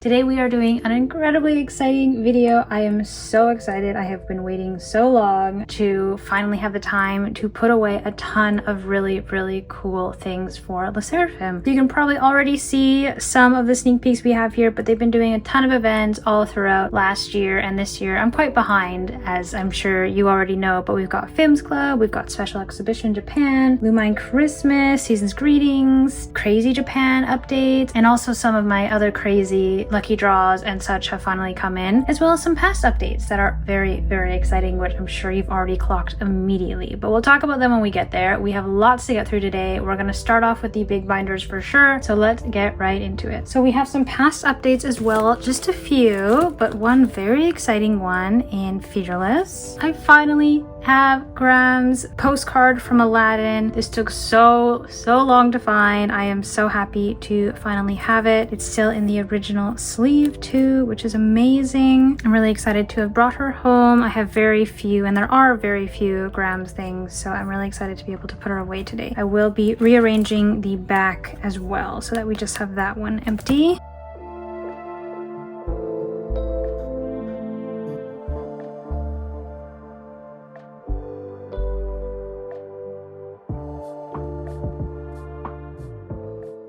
Today we are doing an incredibly exciting video. I am so excited. I have been waiting so long to finally have the time to put away a ton of really cool things for LESSERAFIM. You can probably already see some of the sneak peeks we have here, but they've been doing a ton of events all throughout last year and this year. I'm quite behind, as I'm sure you already know, but we've got Fims Club, we've got Special Exhibition Japan, Lumine Christmas, Season's Greetings, Crazy Japan updates, and also some of my other crazy lucky draws and such have finally come in, as well as some past updates that are very exciting, which I'm sure you've already clocked immediately. But we'll talk about them when we get there. We have lots to get through today. We're going to start off with the big binders for sure, so let's get right into it. So we have some past updates as well, just a few, but one very exciting one in Fearless. I finally have Graham's postcard from Aladdin. This took so long to find. I am so happy to finally have it. It's still in the original sleeve too, which is amazing. I'm really excited to have brought her home. I have very few, and there are very few Graham's things, so I'm really excited to be able to put her away today. I will be rearranging the back as well so that we just have that one empty.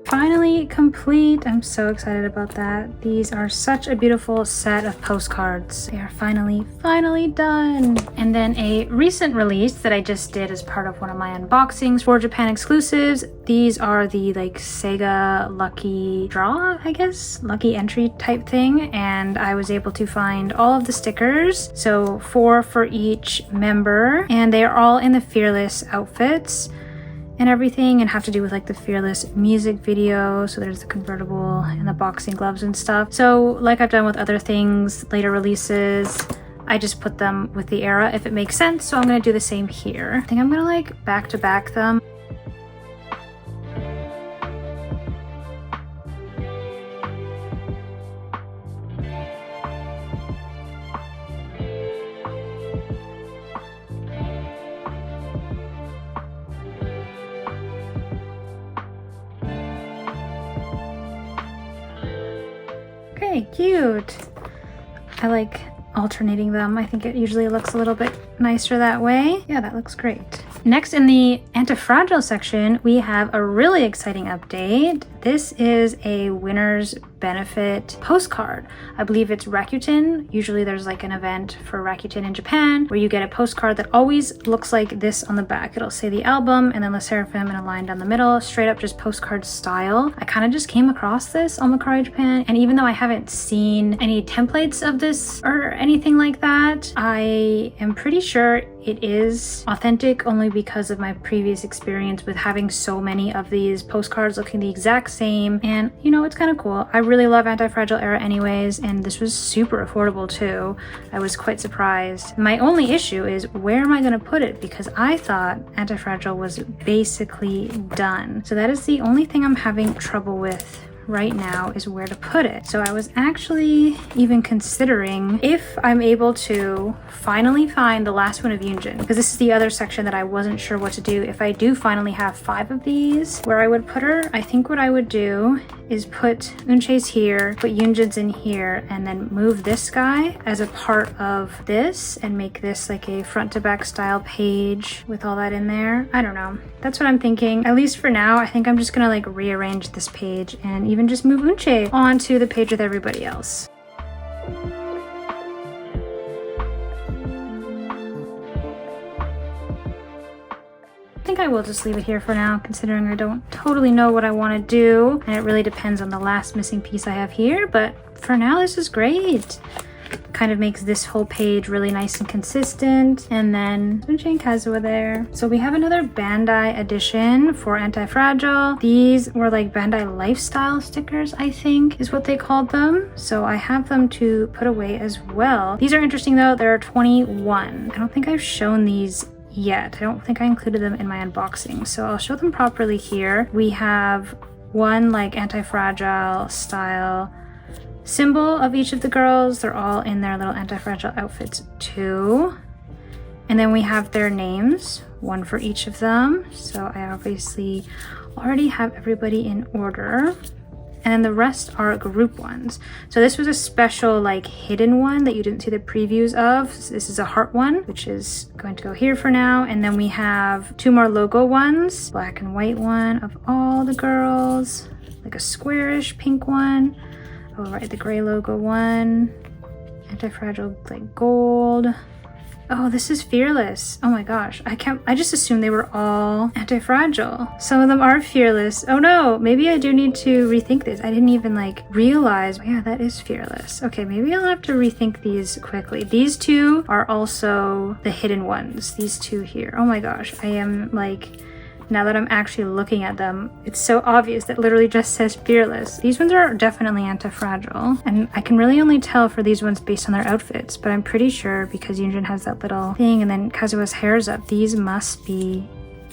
Finally complete. I'm so excited about that. These are such a beautiful set of postcards. They are finally done. And then a recent release that I just did as part of one of my unboxings for Japan exclusives. These are the Sega lucky draw, I guess, lucky entry type thing, and I was able to find all of the stickers, so 4 for each member, and they are all in the Fearless outfits and everything, and have to do with the Fearless music video. So there's the convertible and the boxing gloves and stuff. So like I've done with other things, later releases, I just put them with the era if it makes sense. So I'm gonna do the same here. I think I'm gonna back to back them. Okay, cute. I like alternating them. I think it usually looks a little bit nicer that way. Yeah, that looks great. Next, in the Antifragile section, we have a really exciting update. This is a winner's benefit postcard. I believe it's Rakuten. Usually there's an event for Rakuten in Japan where you get a postcard that always looks like this on the back. It'll say the album and then LESSERAFIM in a line down the middle, straight up just postcard style. I kind of just came across this on Muji Japan, and even though I haven't seen any templates of this or anything like that, I am pretty sure it is authentic only because of my previous experience with having so many of these postcards looking the exact same, and it's kind of cool. I really love Antifragile era anyways, and this was super affordable too. I was quite surprised. My only issue is, where am I going to put it? Because I thought Antifragile was basically done. So that is the only thing I'm having trouble with right now, is where to put it. So I was actually even considering if I'm able to finally find the last one of Yunjin, because this is the other section that I wasn't sure what to do. If I do finally have 5 of these, where I would put her, I think what I would do is put Unche's here, put Yunjin's in here, and then move this guy as a part of this and make this a front to back style page with all that in there. I don't know. That's what I'm thinking. At least for now, I think I'm just gonna rearrange this page and even just move Unche onto the page with everybody else. I think I will just leave it here for now, considering I don't totally know what I want to do, and it really depends on the last missing piece I have here, but for now this is great. Kind of makes this whole page really nice and consistent, and then Sunche and Kazuha there. So we have another Bandai edition for Antifragile. These were Bandai lifestyle stickers, I think is what they called them. So I have them to put away as well. These are interesting though. There are 21. I don't think I've shown these yet. I don't think I included them in my unboxing, so I'll show them properly here. We have one Antifragile style symbol of each of the girls. They're all in their little Antifragile outfits too. And then we have their names, one for each of them. So I obviously already have everybody in order. and then the rest are group ones. So this was a special like hidden one that you didn't see the previews of. So this is a heart one, which is going to go here for now. And then we have 2 more logo ones, black and white one of all the girls, like a squarish pink one. Oh, right, the gray logo one, Antifragile like gold. Oh, this is Fearless. Oh my gosh, I just assumed they were all Antifragile. Some of them are Fearless. Oh no, maybe I do need to rethink this. I didn't even like realize. Oh, yeah, that is Fearless. Okay, maybe I'll have to rethink these quickly. These 2 are also the hidden ones. These 2 here. Oh my gosh, I am like, now that I'm actually looking at them, it's so obvious that literally just says Fearless. These ones are definitely Antifragile, and I can really only tell for these ones based on their outfits, but I'm pretty sure because Yunjin has that little thing and then Kazuha's hair's up, these must be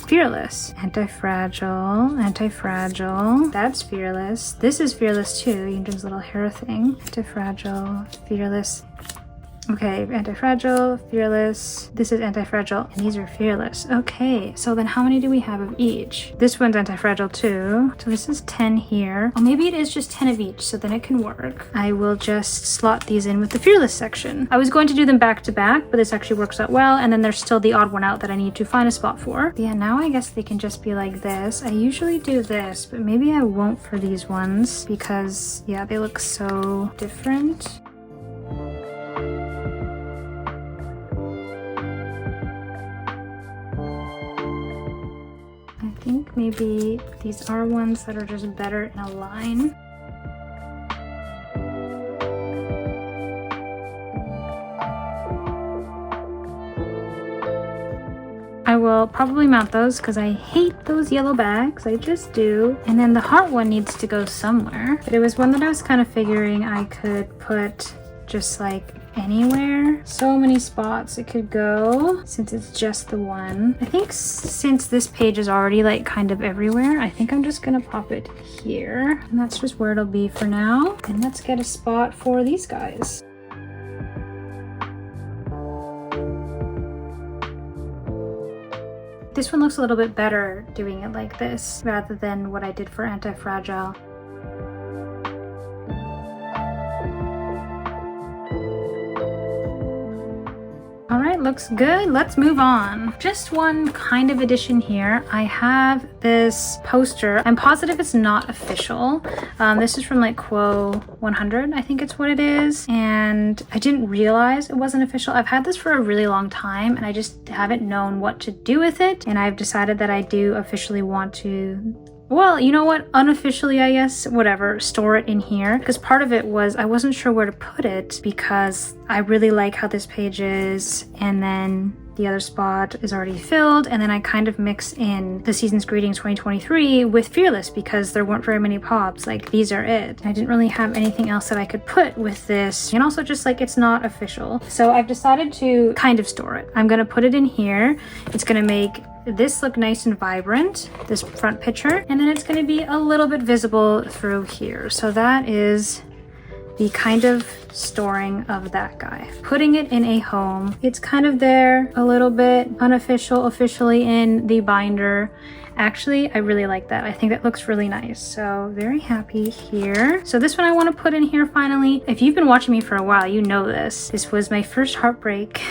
Fearless. Antifragile, Antifragile, that's Fearless. This is Fearless too, Yunjin's little hair thing. Antifragile, Fearless. Okay, Antifragile, Fearless. This is Antifragile, and these are Fearless. Okay, so then how many do we have of each? This one's Antifragile too. So this is 10 here. Oh, maybe it is just 10 of each, so then it can work. I will just slot these in with the Fearless section. I was going to do them back to back, but this actually works out well, and then there's still the odd one out that I need to find a spot for. Yeah, now I guess they can just be like this. I usually do this, but maybe I won't for these ones because, yeah, they look so different. I think maybe these are ones that are just better in a line. I will probably mount those because I hate those yellow bags. I just do. And then the heart one needs to go somewhere. But it was one that I was kind of figuring I could put just like anywhere. So many spots it could go since it's just the one. I think since this page is already like kind of everywhere, I think I'm just gonna pop it here. And that's just where it'll be for now. And let's get a spot for these guys. This one looks a little bit better doing it like this rather than what I did for Antifragile. All right, looks good. Let's move on. Just one kind of addition here. I have this poster. I'm positive it's not official. This is from like Quo 100, I think it's what it is. And I didn't realize it wasn't official. I've had this for a really long time and I just haven't known what to do with it. And I've decided that I do officially want to, well, you know what, unofficially, I guess, whatever, store it in here. Because part of it was I wasn't sure where to put it because I really like how this page is, and then the other spot is already filled, and then I kind of mix in the Season's Greetings 2023 with Fearless because there weren't very many pops. Like, these are it. I didn't really have anything else that I could put with this, and also just like it's not official. So I've decided to kind of store it. I'm gonna put it in here. It's gonna make this look nice and vibrant, this front picture, and then it's going to be a little bit visible through here. So that is the kind of storing of that guy. Putting it in a home, it's kind of there a little bit, unofficial, officially in the binder. Actually, I really like that. I think that looks really nice. So very happy here. So this one I want to put in here finally. If you've been watching me for a while, you know this. This was my first heartbreak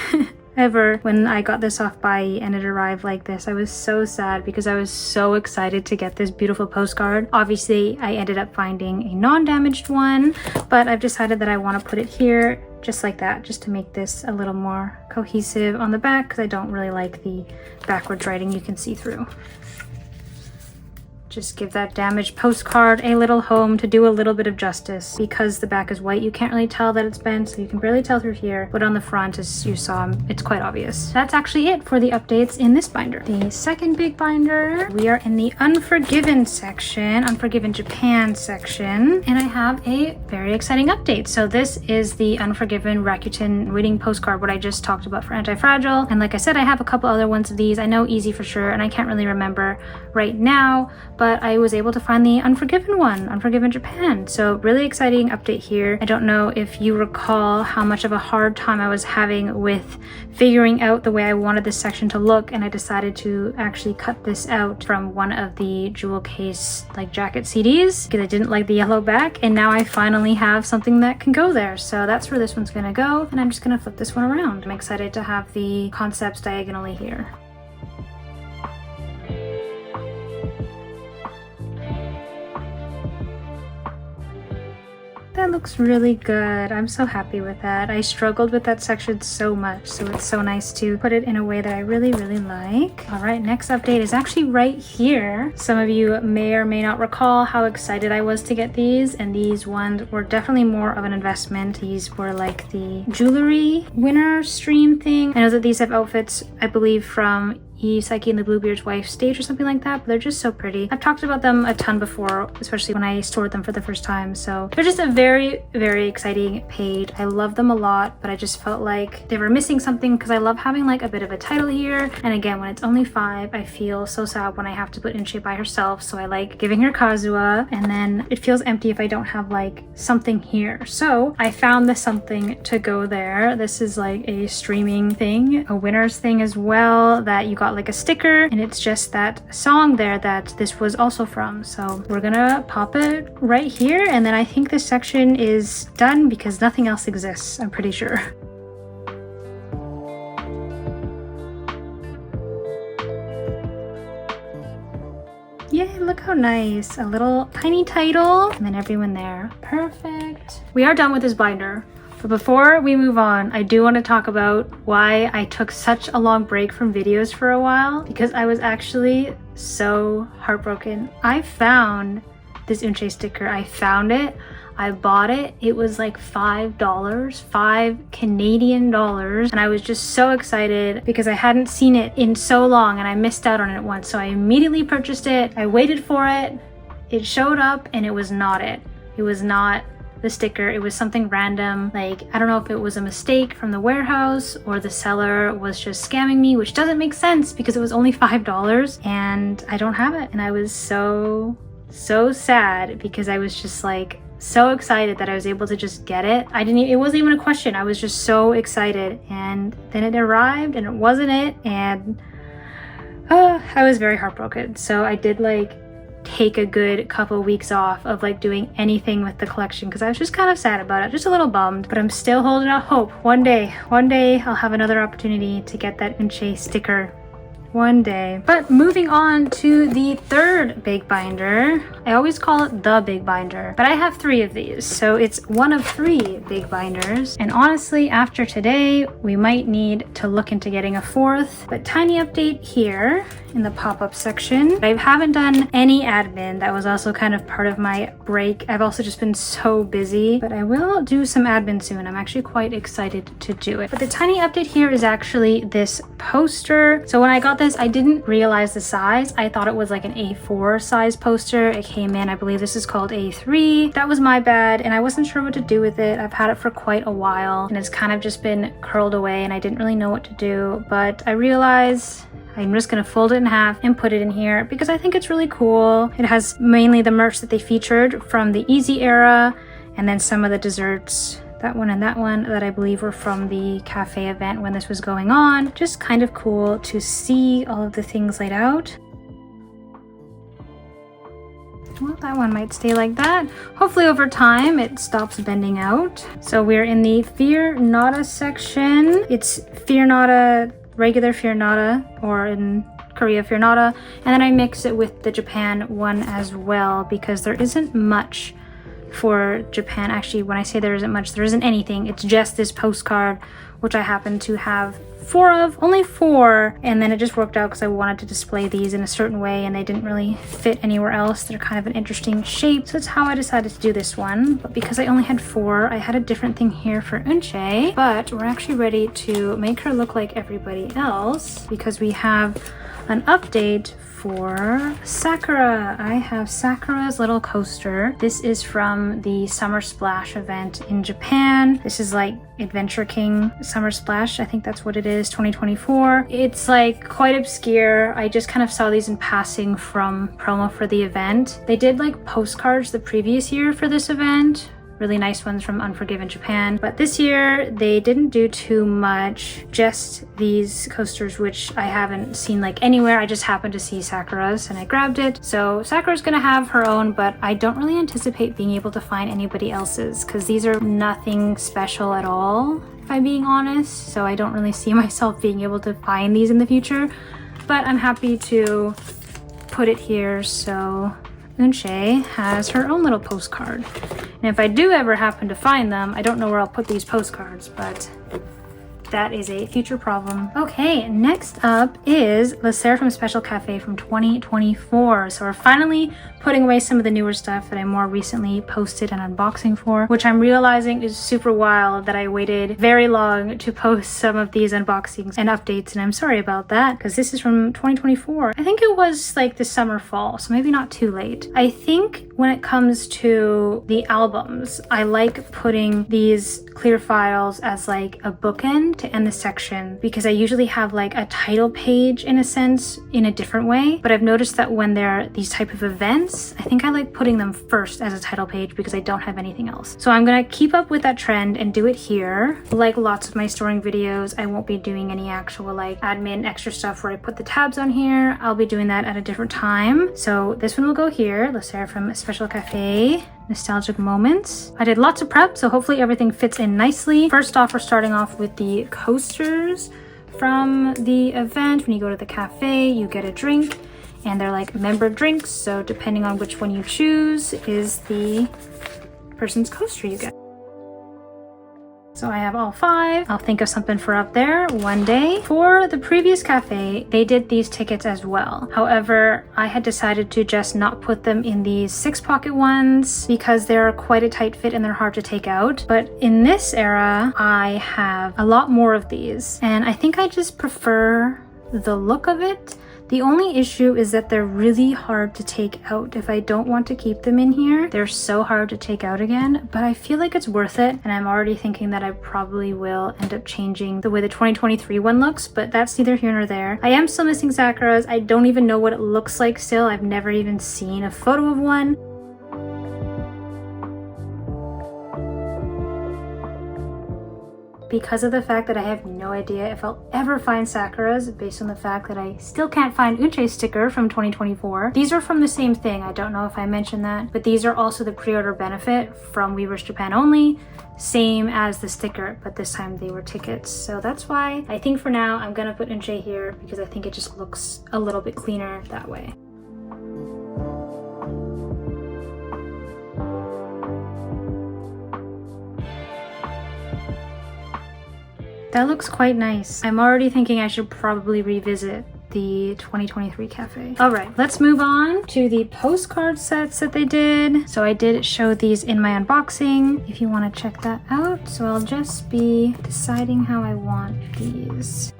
ever when I got this off Bai and it arrived like this. I was so sad because I was so excited to get this beautiful postcard. Obviously, I ended up finding a non-damaged one, but I've decided that I want to put it here just like that, just to make this a little more cohesive on the back because I don't really like the backwards writing you can see through. Just give that damaged postcard a little home to do a little bit of justice. Because the back is white, you can't really tell that it's bent, so you can barely tell through here. But on the front, as you saw, it's quite obvious. That's actually it for the updates in this binder. The second big binder, we are in the Unforgiven section, Unforgiven Japan section, and I have a very exciting update. So this is the Unforgiven Rakuten reading postcard, what I just talked about for Antifragile. And like I said, I have a couple other ones of these. I know Easy for sure, and I can't really remember right now, but but I was able to find the Unforgiven one, Unforgiven Japan. So really exciting update here. I don't know if you recall how much of a hard time I was having with figuring out the way I wanted this section to look, and I decided to actually cut this out from one of the jewel case like jacket CDs because I didn't like the yellow back, and now I finally have something that can go there. So that's where this one's gonna go, and I'm just gonna flip this one around. I'm excited to have the concepts diagonally here. That looks really good. I'm so happy with that. I struggled with that section so much, so it's so nice to put it in a way that I really like. All right, next update is actually right here. Some of you may or may not recall how excited I was to get these, and these ones were definitely more of an investment. These were like the jewelry winner stream thing. I know that these have outfits, I believe, from Psyche and the Bluebeard's Wife stage or something like that, but they're just so pretty. I've talked about them a ton before, especially when I stored them for the first time, so they're just a very exciting page. I love them a lot, but I just felt like they were missing something because I love having like a bit of a title here, and again, when it's only 5, I feel so sad when I have to put Unshe by herself, so I like giving her Kazuha, and then it feels empty if I don't have like something here. So I found this something to go there. This is like a streaming thing, a winners thing as well, that you got like a sticker, and it's just that song there that this was also from. So we're gonna pop it right here, and then I think this section is done because nothing else exists, I'm pretty sure. Yay, look how nice. A little tiny title and then everyone there. Perfect. We are done with this binder. But before we move on, I do want to talk about why I took such a long break from videos for a while, because I was actually so heartbroken. I found this Unshe sticker. I found it. I bought it. It was like $5, 5 Canadian dollars. And I was just so excited because I hadn't seen it in so long and I missed out on it once. So I immediately purchased it. I waited for it. It showed up and it was not it. It was not the sticker. It was something random. Like, I don't know if it was a mistake from the warehouse or the seller was just scamming me, which doesn't make sense because it was only $5 and I don't have it. And I was so sad because I was just like so excited that I was able to just get it. It wasn't even a question. I was just so excited, and then it arrived and it wasn't it, and I was very heartbroken. So I did like take a good couple weeks off of like doing anything with the collection because I was just kind of sad about it, just a little bummed, but I'm still holding out hope. One day I'll have another opportunity to get that Unshe sticker. One day. But moving on to the third big binder. I always call it the big binder, but I have 3 of these, so it's one of 3 big binders. And honestly, after today, we might need to look into getting a 4th. But tiny update here in the pop-up section. I haven't done any admin. That was also kind of part of my break. I've also just been so busy, but I will do some admin soon. I'm actually quite excited to do it. But the tiny update here is actually this poster. So when I got this, I didn't realize the size. I thought it was like an A4 size poster. It came in, I believe this is called A3. That was my bad, and I wasn't sure what to do with it. I've had it for quite a while, and it's kind of just been curled away, and I didn't really know what to do, but I realized I'm just gonna fold it in half and put it in here because I think it's really cool. It has mainly the merch that they featured from the Easy era, and then some of the desserts, that one and that one, that I believe were from the cafe event when this was going on. Just kind of cool to see all of the things laid out. Well, that one might stay like that. Hopefully over time it stops bending out. So we're in the Fearnada section. It's Fearnada, regular Fearnada, or in Korea Fearnada, and then I mix it with the Japan one as well because there isn't much for Japan. Actually, when I say there isn't much, there isn't anything. It's just this postcard, which I happen to have 4 of, only 4, and then it just worked out because I wanted to display these in a certain way and they didn't really fit anywhere else. They're kind of an interesting shape, so that's how I decided to do this one. But because I only had 4, I had a different thing here for Unshe, but we're actually ready to make her look like everybody else because we have an update for Sakura. I have Sakura's little coaster. This is from the Summer Splash event in Japan. This is like Adventure King Summer Splash. I think that's what it is, 2024. It's like quite obscure. I just kind of saw these in passing from promo for the event. They did like postcards the previous year for this event. Really nice ones from Unforgiven Japan. But this year they didn't do too much, just these coasters, which I haven't seen like anywhere. I just happened to see Sakura's and I grabbed it. So Sakura's gonna have her own, but I don't really anticipate being able to find anybody else's because these are nothing special at all, if I'm being honest. So I don't really see myself being able to find these in the future, but I'm happy to put it here so Unche has her own little postcard. And if I do ever happen to find them, I don't know where I'll put these postcards, but that is a future problem. Okay, next up is LESSERAFIM Special Cafe from 2024. So we're finally putting away some of the newer stuff that I more recently posted an unboxing for, which I'm realizing is super wild that I waited very long to post some of these unboxings and updates, and I'm sorry about that because this is from 2024. I think it was like the summer fall, so maybe not too late. I think when it comes to the albums, I like putting these clear files as like a bookend to end the section because I usually have like a title page in a sense in a different way, but I've noticed that when there are these type of events, I think I like putting them first as a title page because I don't have anything else. So I'm gonna keep up with that trend and do it here. Like lots of my storing videos, I won't be doing any actual like admin extra stuff where I put the tabs on here. I'll be doing that at a different time. So this one will go here, LESSERAFIM Special Cafe. Nostalgic moments. I did lots of prep, so hopefully everything fits in nicely. First off, we're starting off with the coasters from the event. When you go to the cafe, you get a drink, and they're like member drinks, so depending on which one you choose is the person's coaster you get. So I have all 5. I'll think of something for up there one day. For the previous cafe, they did these tickets as well. However, I had decided to just not put them in these 6-pocket ones because they're quite a tight fit and they're hard to take out. But in this era, I have a lot more of these, and I think I just prefer the look of it. The only issue is that they're really hard to take out. If I don't want to keep them in here, they're so hard to take out again, but I feel like it's worth it. And I'm already thinking that I probably will end up changing the way the 2023 one looks, but that's neither here nor there. I am still missing Sakura's. I don't even know what it looks like still. I've never even seen a photo of one. Because of the fact that I have no idea if I'll ever find Sakura's based on the fact that I still can't find Unche's sticker from 2024. These are from the same thing. I don't know if I mentioned that, but these are also the pre-order benefit from Weverse Japan only, same as the sticker, but this time they were tickets. So that's why I think for now I'm gonna put Unche here because I think it just looks a little bit cleaner that way. That looks quite nice. I'm already thinking I should probably revisit the 2023 cafe. All right, let's move on to the postcard sets that they did. So I did show these in my unboxing if you want to check that out. So I'll just be deciding how I want these.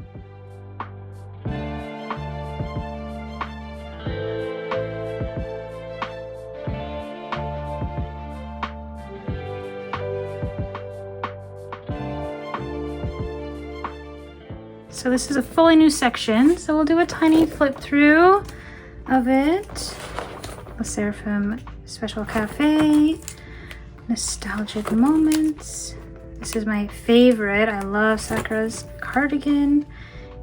So this is a fully new section, so we'll do a tiny flip through of it. LESSERAFIM Special Cafe, Nostalgic Moments. This is my favorite. I love Sakura's cardigan.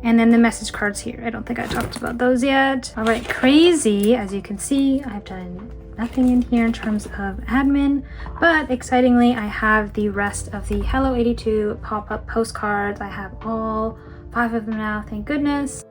And then the message cards here. I don't think I talked about those yet. All right, crazy. As you can see, I've done nothing in here in terms of admin, but excitingly, I have the rest of the Hello 82 pop-up postcards. I have all 5 of them now, thank goodness.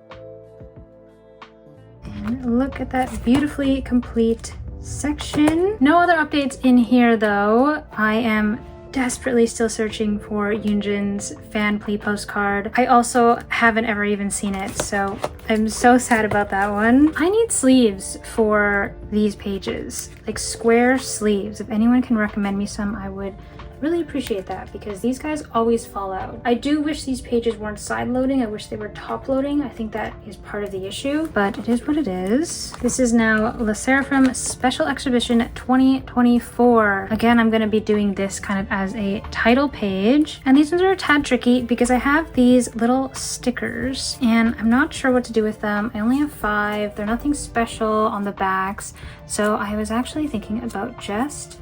And look at that beautifully complete section. No other updates in here though. I am desperately still searching for Yoonjin's fan plea postcard. I also haven't ever even seen it, so I'm so sad about that one. I need sleeves for these pages, like square sleeves. If anyone can recommend me some, I would really appreciate that because these guys always fall out. I do wish these pages weren't side loading. I wish they were top loading. I think that is part of the issue, but it is what it is. This is now LESSERAFIM Special Exhibition 2024. Again, I'm going to be doing this kind of as a title page, and these ones are a tad tricky because I have these little stickers and I'm not sure what to do with them. I only have 5. They're nothing special on the backs, so I was actually thinking about just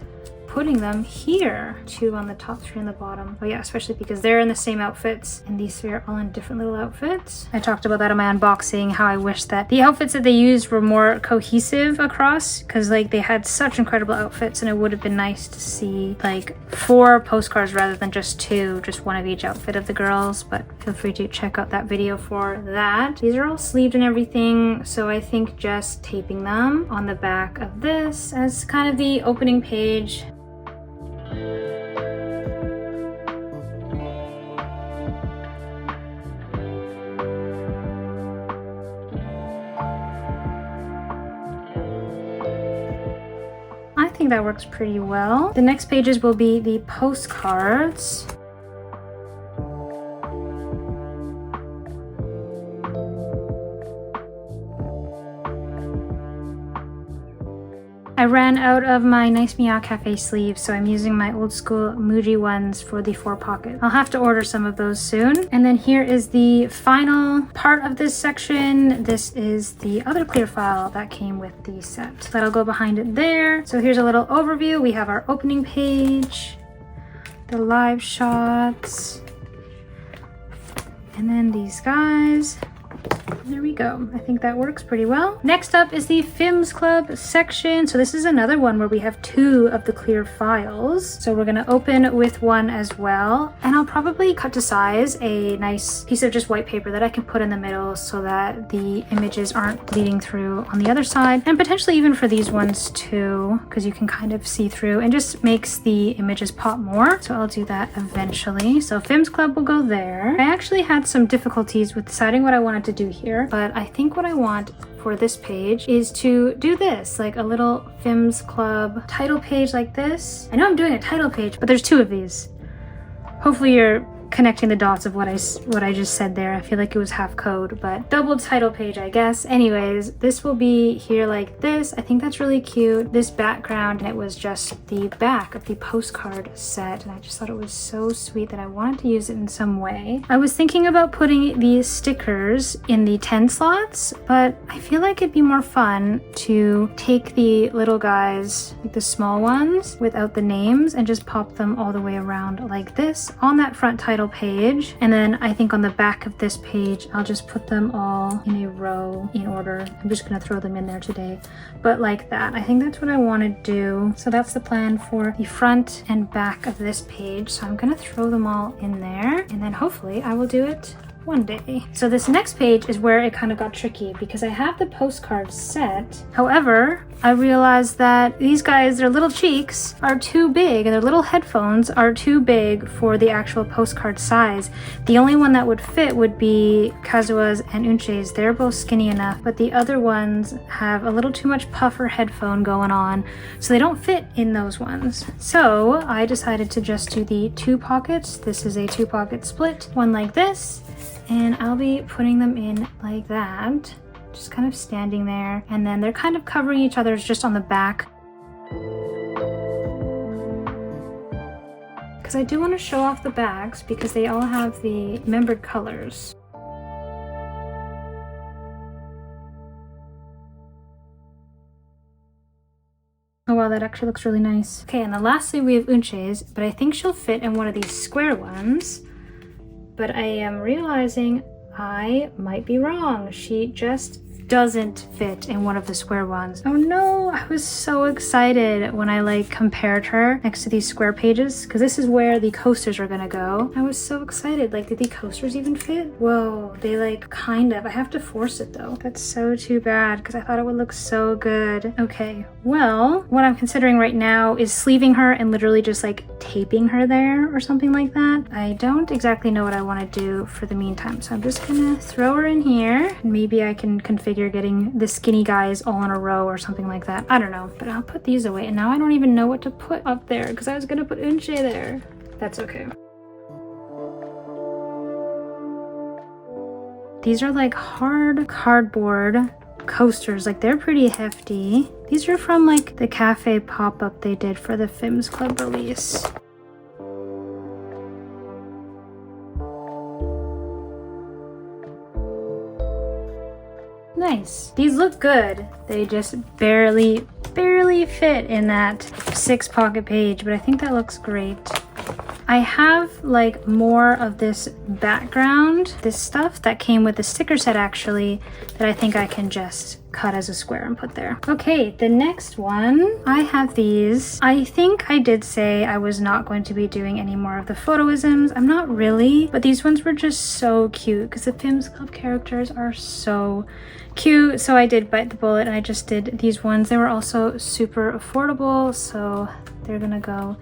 putting them here, 2 on the top, 3 on the bottom. Oh yeah, especially because they're in the same outfits and these 3 are all in different little outfits. I talked about that in my unboxing, how I wish that the outfits that they used were more cohesive across, because like they had such incredible outfits and it would have been nice to see like 4 postcards rather than just 2, just 1 of each outfit of the girls, but feel free to check out that video for that. These are all sleeved and everything, so I think just taping them on the back of this as kind of the opening page. I think that works pretty well. The next pages will be the postcards. I ran out of my nice Meowcafe sleeves, so I'm using my old school Muji ones for the 4 pocket. I'll have to order some of those soon. And then here is the final part of this section. This is the other clear file that came with the set. That'll go behind it there. So here's a little overview. We have our opening page, the live shots, and then these guys. There we go. I think that works pretty well. Next up is the Fims Club section. So this is another one where we have 2 of the clear files. So we're going to open with 1 as well. And I'll probably cut to size a nice piece of just white paper that I can put in the middle so that the images aren't bleeding through on the other side. And potentially even for these ones too, because you can kind of see through and just makes the images pop more. So I'll do that eventually. So Fims Club will go there. I actually had some difficulties with deciding what I wanted to do here, but I think what I want for this page is to do this, like a little Fims Club title page like this. I know I'm doing a title page, but there's 2 of these. Hopefully you're connecting the dots of what I just said there. I feel like it was half code, but double title page, I guess. Anyways, this will be here like this. I think that's really cute. This background, and it was just the back of the postcard set, and I just thought it was so sweet that I wanted to use it in some way. I was thinking about putting these stickers in the 10 slots, but I feel like it'd be more fun to take the little guys, like the small ones, without the names, and just pop them all the way around like this on that front title page. And then I think on the back of this page, I'll just put them all in a row in order. I'm just gonna throw them in there today, but like that. I think that's what I want to do. So that's the plan for the front and back of this page. So I'm gonna throw them all in there, and then hopefully I will do it one day. So this next page is where it kind of got tricky because I have the postcard set. However, I realized that these guys, their little cheeks are too big and their little headphones are too big for the actual postcard size. The only one that would fit would be Kazua's and Unche's. They're both skinny enough, but the other ones have a little too much puffer headphone going on, so they don't fit in those ones. So I decided to just do the 2 pockets. This is a 2 pocket split, one like this, and I'll be putting them in like that, just kind of standing there, and then they're kind of covering each other's just on the back, because I do want to show off the backs because they all have the membered colors. Oh wow, that actually looks really nice. Okay, and then lastly we have Unche's, but I think she'll fit in one of these square ones. But I am realizing I might be wrong. She just doesn't fit in one of the square ones. Oh no, I was so excited when I like compared her next to these square pages, because this is where the coasters are gonna go. I was so excited. Like, did the coasters even fit? Whoa, they like kind of. I have to force it though. That's so too bad, because I thought it would look so good. Okay, well, what I'm considering right now is sleeving her and literally just like taping her there or something like that. I don't exactly know what I want to do for the meantime, so I'm just gonna throw her in here. Maybe I can configure getting the skinny guys all in a row or something like that. I don't know, but I'll put these away. And now I don't even know what to put up there, because I was gonna put Unche there. That's okay. These are like hard cardboard coasters, like they're pretty hefty. These are from like the cafe pop-up they did for the Fims Club release. Nice. These look good. They just barely fit in that 6 pocket page, but I think that looks great. I have like more of this background, this stuff that came with the sticker set actually, that I think I can just cut as a square and put there. Okay, the next one, I have these. I think I did say I was not going to be doing any more of the photoisms. I'm not really, but these ones were just so cute because the Fims Club characters are so cute. So I did bite the bullet and I just did these ones. They were also super affordable, so they're gonna go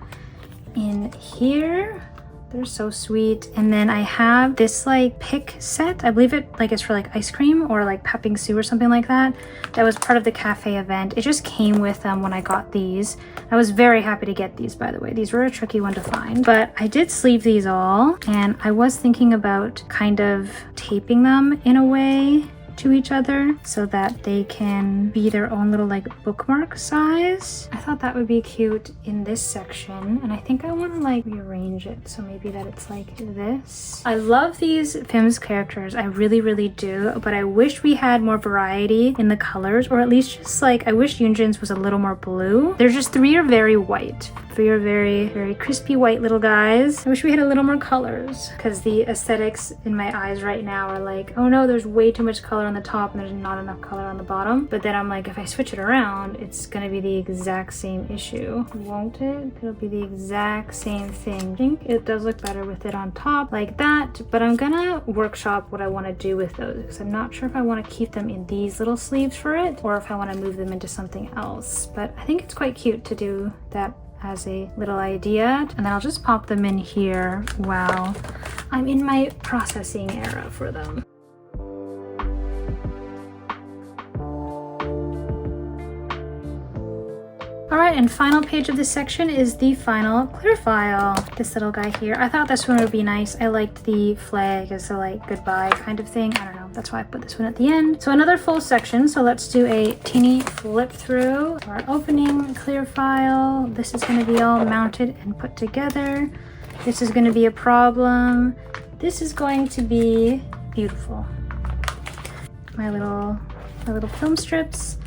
in here. They're so sweet. And then I have this like pick set. I believe it like is for like ice cream or like Papingsu or something like that. That was part of the cafe event. It just came with them when I got these. I was very happy to get these, by the way. These were a tricky one to find, but I did sleeve these all, and I was thinking about kind of taping them in a way to each other so that they can be their own little like bookmark size. I thought that would be cute in this section, and I think I want to like rearrange it so maybe that it's like this. I love these Fims characters, I really do, but I wish we had more variety in the colors, or at least just like I wish Yunjin's was a little more blue. There's just 3 are very white. 3 are very crispy white little guys. I wish we had a little more colors, because the aesthetics in my eyes right now are like, oh no, there's way too much color on the top and there's not enough color on the bottom. But then I'm like, if I switch it around, it's gonna be the exact same issue, won't it? It'll be the exact same thing. I think it does look better with it on top like that, but I'm gonna workshop what I want to do with those, because I'm not sure if I want to keep them in these little sleeves for it or if I want to move them into something else. But I think it's quite cute to do that as a little idea, and then I'll just pop them in here while I'm in my processing era for them. Alright, and final page of this section is the final clear file. This little guy here. I thought this one would be nice. I liked the flag as a like goodbye kind of thing. I don't know. That's why I put this one at the end. So another full section. So let's do a teeny flip through our opening clear file. This is going to be all mounted and put together. This is going to be a problem. This is going to be beautiful. My little film strips.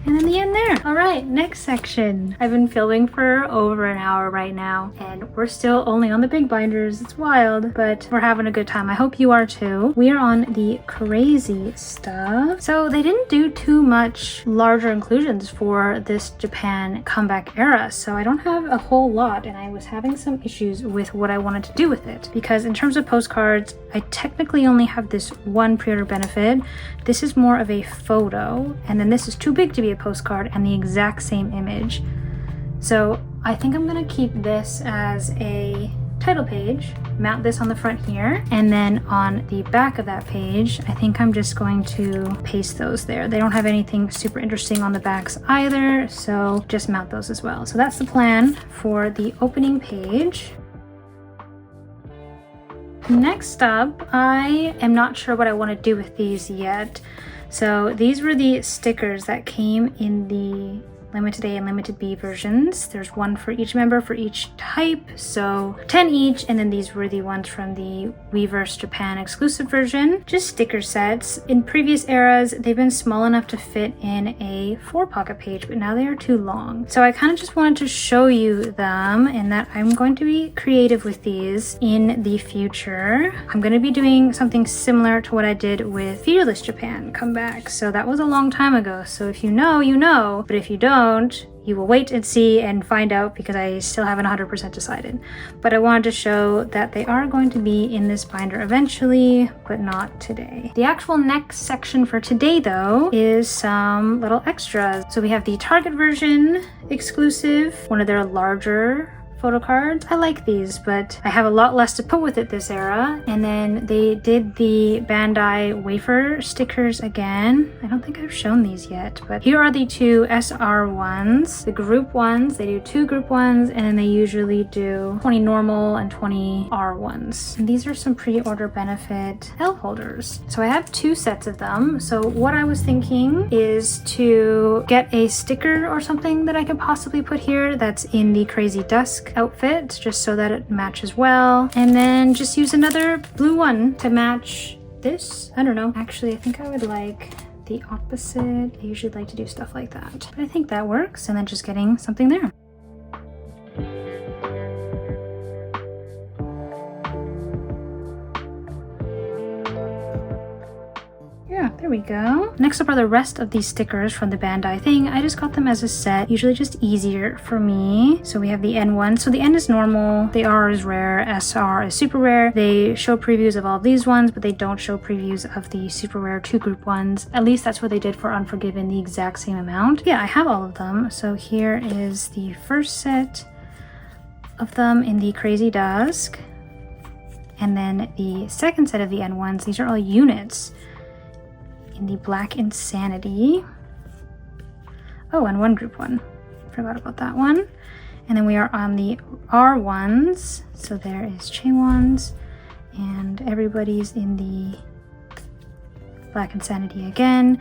And then the end there. All right, next section. I've been filming for over an hour right now, and we're still only on the big binders. It's wild, but we're having a good time. I hope you are too. We are on the crazy stuff. So they didn't do too much larger inclusions for this Japan comeback era, so I don't have a whole lot, and I was having some issues with what I wanted to do with it. Because in terms of postcards, I technically only have this one pre-order benefit. This is more of a photo, and then this is too big to be a postcard and the exact same image. So I think I'm gonna keep this as a title page, mount this on the front here, and then on the back of that page, I think I'm just going to paste those there. They don't have anything super interesting on the backs either, so just mount those as well. So that's the plan for the opening page. Next up, I am not sure what I want to do with these yet. So these were the stickers that came in the limited A and limited B versions. There's one for each member for each type, so 10 each, and then these were the ones from the Weverse Japan exclusive version. Just sticker sets. In previous eras, they've been small enough to fit in a 4-pocket page, but now they are too long. So I kind of just wanted to show you them, and that I'm going to be creative with these in the future. I'm going to be doing something similar to what I did with Fearless Japan comeback. So that was a long time ago. So if you know, you know, but if you don't, you will wait and see and find out, because I still haven't 100% decided. But I wanted to show that they are going to be in this binder eventually, but not today. The actual next section for today though is some little extras. So we have the Target version exclusive, one of their larger photo cards. I like these, but I have a lot less to put with it this era. And then they did the Bandai wafer stickers again. I don't think I've shown these yet, but here are the 2 SR ones. The group ones, they do 2 group ones, and then they usually do 20 normal and 20 R ones. And these are some pre-order benefit L holders. So I have 2 sets of them. So what I was thinking is to get a sticker or something that I could possibly put here that's in the Crazy Dusk outfit, just so that it matches well, and then just use another blue one to match this. I don't know, actually I think I would like the opposite. I usually like to do stuff like that, but I think that works, and then just getting something there. Yeah, there we go. Next up are the rest of these stickers from the Bandai thing. I just got them as a set, usually just easier for me. So we have the N1. So the N is normal, the R is rare, SR is super rare. They show previews of all of these ones, but they don't show previews of the super rare 2 group ones. At least that's what they did for Unforgiven, the exact same amount. Yeah, I have all of them. So here is the first set of them in the Crazy Dusk. And then the second set of the N1s, these are all units in the Black Insanity. Oh, and 1 group 1. Forgot about that one. And then we are on the R1s. So there is Chaewon's, and everybody's in the Black Insanity again.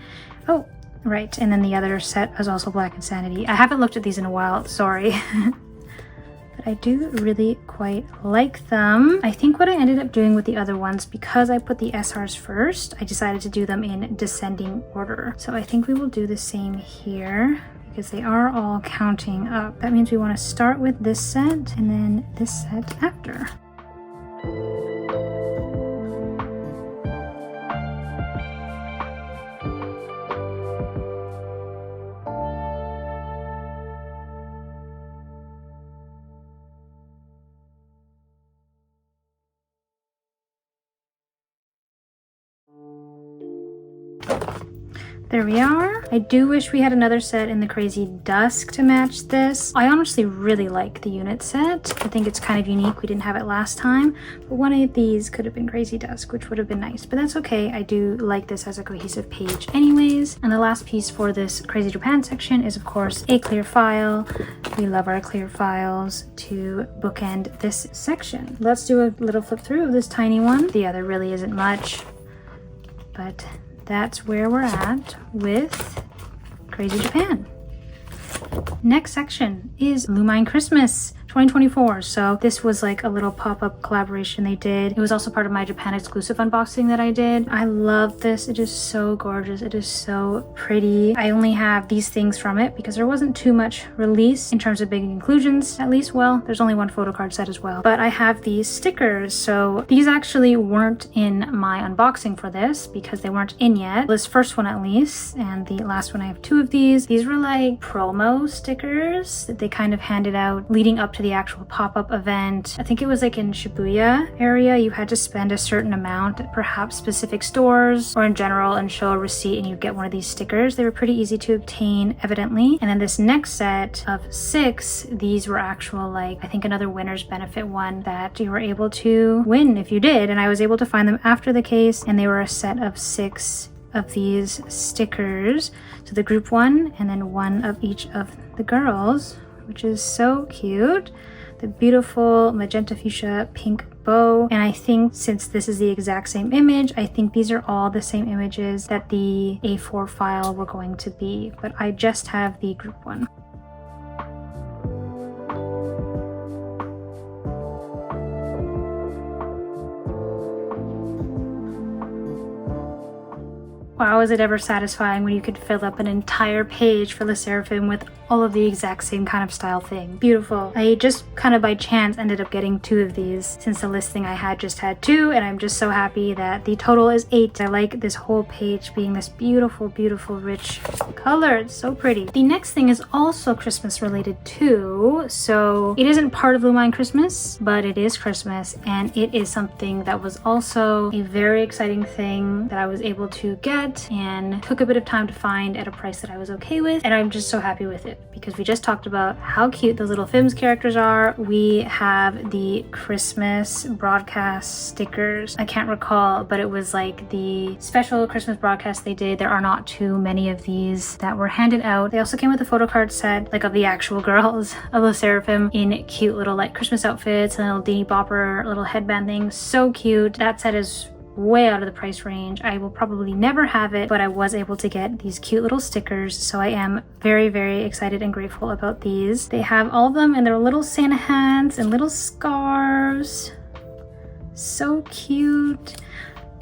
Oh, right. And then the other set is also Black Insanity. I haven't looked at these in a while, sorry. But I do really quite like them. I think what I ended up doing with the other ones, because I put the SRs first, I decided to do them in descending order. So I think we will do the same here, because they are all counting up. That means we want to start with this set and then this set after. There we are. I do wish we had another set in the Crazy Dusk to match this. I honestly really like the unit set. I think it's kind of unique. We didn't have it last time, but one of these could have been Crazy Dusk, which would have been nice, but that's okay. I do like this as a cohesive page anyways. And the last piece for this Crazy Japan section is of course a clear file. We love our clear files to bookend this section. Let's do a little flip through of this tiny one. The other really isn't much, but that's where we're at with Crazy Japan. Next section is Lumine Christmas 2024. So this was like a little pop-up collaboration they did. It was also part of my Japan exclusive unboxing that I did. I love this. It is so gorgeous. It is so pretty. I only have these things from it because there wasn't too much release in terms of big inclusions, at least. Well, there's only 1 photocard set as well. But I have these stickers. So these actually weren't in my unboxing for this because they weren't in yet. This first one at least, and the last one I have 2 of these. These were like promo stickers that they kind of handed out leading up to the actual pop-up event. I think it was like in Shibuya area. You had to spend a certain amount at perhaps specific stores or in general and show a receipt and you get one of these stickers. They were pretty easy to obtain, evidently. And then this next set of 6, these were actual, like, I think another winner's benefit one that you were able to win if you did. And I was able to find them after the case, and they were a set of 6 of these stickers. So the group one and then 1 of each of the girls, which is so cute. The beautiful magenta fuchsia pink bow. And I think since this is the exact same image, I think these are all the same images that the A4 file were going to be, but I just have the group one. wow, is it ever satisfying when you could fill up an entire page for LESSERAFIM with all of the exact same kind of style thing. Beautiful. I just kind of by chance ended up getting 2 of these since the listing I had just had 2, and I'm just so happy that the total is 8. I like this whole page being this beautiful, beautiful, rich color. It's so pretty. The next thing is also Christmas related too. So it isn't part of Lumine Christmas, but it is Christmas, and it is something that was also a very exciting thing that I was able to get and took a bit of time to find at a price that I was okay with, and I'm just so happy with it because we just talked about how cute those little Fims characters are. We have the Christmas broadcast stickers. I can't recall, but it was like the special Christmas broadcast they did. There are not too many of these that were handed out. They also came with a photocard set, like of the actual girls of LESSERAFIM in cute little like Christmas outfits and little dingy bopper little headband things. So cute. That set is way out of the price range. I will probably never have it, but I was able to get these cute little stickers, so I am very, very excited and grateful about these. They have all of them in their little Santa hats and little scarves. So cute.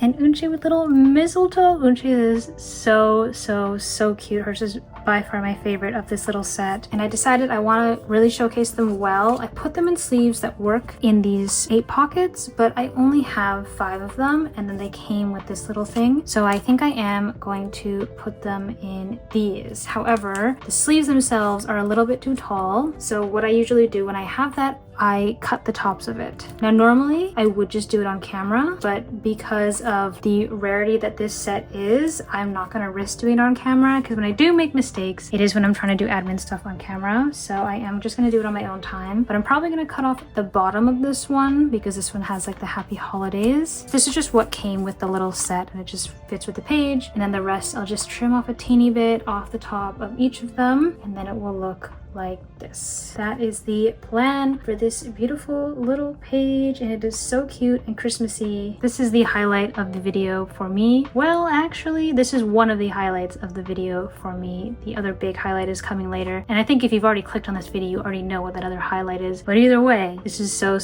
And Unchi with little mistletoe. Unchi is so cute. Hers is by far my favorite of this little set, and I decided I want to really showcase them well. I put them in sleeves that work in these 8 pockets, but I only have 5 of them, and then they came with this little thing, so I think I am going to put them in these. However, the sleeves themselves are a little bit too tall, so what I usually do when I have that, I cut the tops of it. Now normally I would just do it on camera, but because of the rarity that this set is, I'm not gonna risk doing it on camera, because when I do make mistakes, it is when I'm trying to do admin stuff on camera. So I am just gonna do it on my own time, but I'm probably gonna cut off the bottom of this one because this one has like the happy holidays. This is just what came with the little set, and it just fits with the page, and then the rest I'll just trim off a teeny bit off the top of each of them, and then it will look like this. That is the plan for this beautiful little page, and it is so cute and Christmassy. This is the highlight of the video for me. Well, actually, this is one of the highlights of the video for me. The other big highlight is coming later, and I think if you've already clicked on this video, you already know what that other highlight is. But either way, this is so